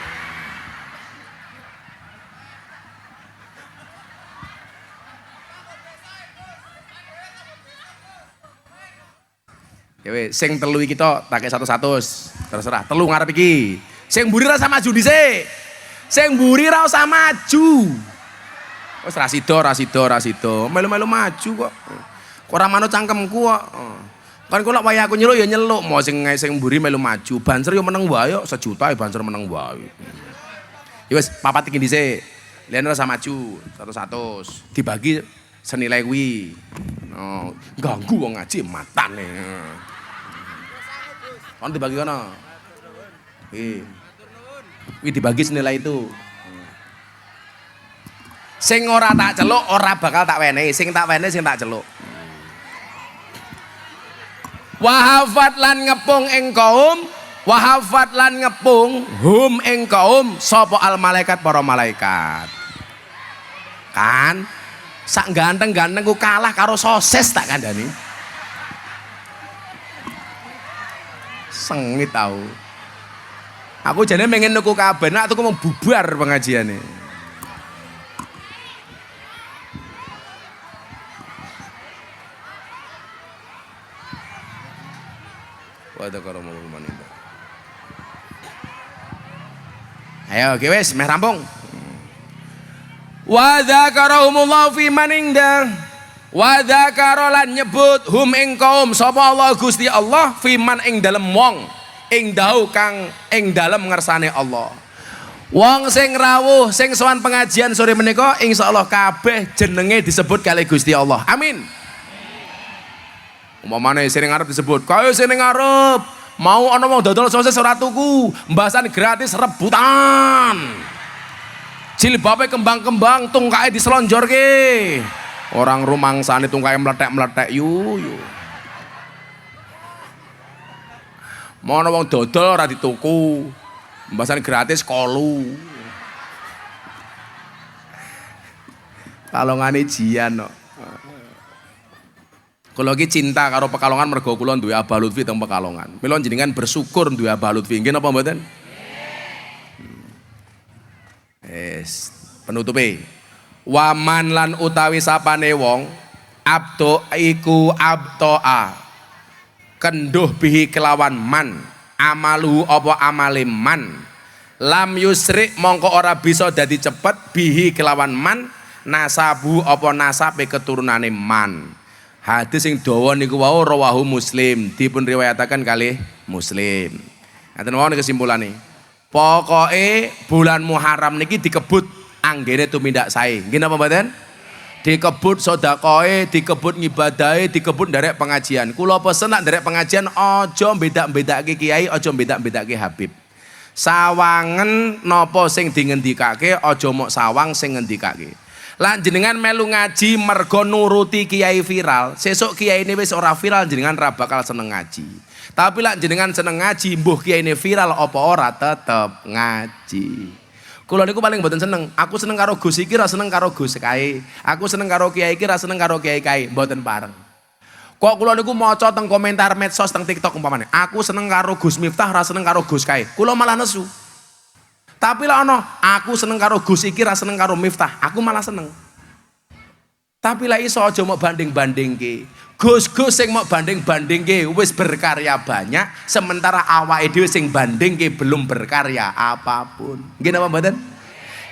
Dewe, sing telu iki to tak 100, terserah. Telu ngarep iki. Sing mburi ra usah maju dhisik. Sing mburi ra usah maju. Wis ra sida. Melu-melu maju kok. Kok ora manut cangkemku kok. Kan kula wayah aku nyeluk ya nyeluk, mau sing mburi melu maju. Banser yo meneng wae, sejuta banser meneng wae. Ya wis papat iki dhisik. Liyan ra usah maju, 100. Dibagi senilai kuwi. Oh, ganggu wong ngaji matane. Kon dibagi kono. Kuwi dibagi senilai itu. Sing ora tak celuk ora bakal tak wenehi, sing tak wenehi sing tak celuk. Wahafat lan ngepung ing kaum, wahafat lan ngepung hum ing kaum sapa al malaikat, para malaikat. Kan sak ganteng-ganteng ku kalah karo sosis tak kandhani. Sengit tau. Aku jane pengen nuku kabeh, nak tuku mau bubar pengajiane. Ayo, oke wes, meh rampung. Wa dzakarahumullahu fi man indah. Wa dzakara lan nyebut hum ing kaum sapa Allah Gusti Allah fi man ing dalem wong ing dahau kang ing dalem ngersane Allah. Wong sing rawuh sing sowan pengajian sore menika insyaallah kabeh jenenge disebut kali Gusti Allah. Amin. Umpamane sing ngarep disebut kaya sing ngarep mau ana wong dodol sosis ora tuku, mbasan gratis rebutan. Jilbabe kembang-kembang tungkae diselonjorke. Orang rumangsane tungkae meletek-meletek yu. Mau ana wong dodol ora dituku. Mbasan gratis kolu. Kalongane jian kok. Kula iki cinta karo Pekalongan mergo kula duwe Abah Lutfi teng Pekalongan. Mila jenengan bersyukur duwe Abah Lutfi. Nggih napa mboten? Penutupe. Waman lan utawi sapane wong abdo iku abtoa. Kenduh bihi kelawan man. Amalu apa amale man. Lam yusrik mongko ora bisa dadi cepet bihi kelawan man. Nasabu apa nasabe keturunane man. Hadis sing dawa niku wau rawahu Muslim, dipun riwayataken kalih Muslim. Ngaten mawon kesimpulane. Pokoke bulan Muharram niki dikebut anggene tumindak sae. Nggih napa mboten? Dikebut sedekahe, dikebut ngibadahe, dikebut nderek pengajian. Kula pesen nak nderek pengajian aja bedak-bedake kiai, aja bedak-bedake Habib. Sawangen napa sing dingendikake, aja mok sawang sing ngendikake. Lan jenengan melu ngaji mergo nuruti kiai viral, sesuk kiai ini wis ora viral jenengan ra bakal seneng ngaji. Tapi lan jenengan seneng ngaji, mbuh kiai ini viral apa ora tetep ngaji. Kula niku paling mboten seneng. Aku seneng karo Gus iki, ra seneng karo Gus kae. Aku seneng karo kiai iki, ra seneng karo kiai kae, mboten pareng. Kok kula niku maca teng komentar medsos teng TikTok umpamane, aku seneng karo Gus Miftah, ra seneng karo Gus kae. Kula malah nesu. Tapi lah ono, aku seneng karo Gus iki, ra seneng karo Miftah, aku malah seneng. Tapi lah iso aja mau banding-bandingke. Gus-gus sing mau banding-bandingke wis berkarya banyak, sementara awake dhewe sing bandingke belum berkarya apapun. Nggih napa mboten?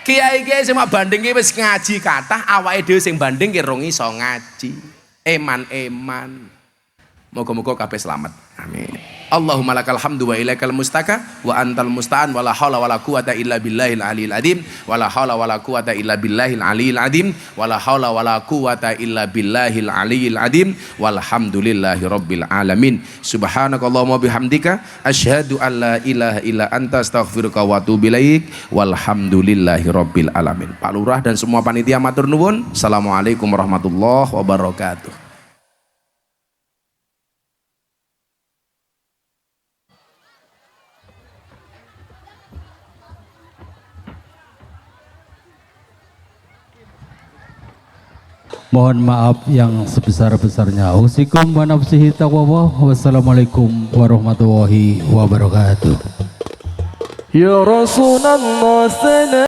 Kiai-kiai sing mau bandingke wis ngaji kathah, awake dhewe sing bandingke rong iso ngaji. Eman-eman. Moga-moga kabeh selamat. Amin. Allahumma lakal hamdu wa ilaikal mustaka wa antal musta'an wala haula wala quwata illa billahil aliyil azim wala haula wala quwata illa billahil aliyil azim wala haula wala quwata illa billahil aliyil azim walhamdulillahi rabbil alamin. Subhanakallahumma bihamdika asyhadu an la ilaha illa anta astaghfiruka wa atubu ilaik walhamdulillahi rabbil alamin. Pak Lurah dan semua panitia matur nuwun. Assalamualaikum warahmatullahi wabarakatuh. Mohon maaf yang sebesar-besarnya. Ausikum wa nafsihi taqwa. Wassalamualaikum warahmatullahi wabarakatuh. Ya Rasulullah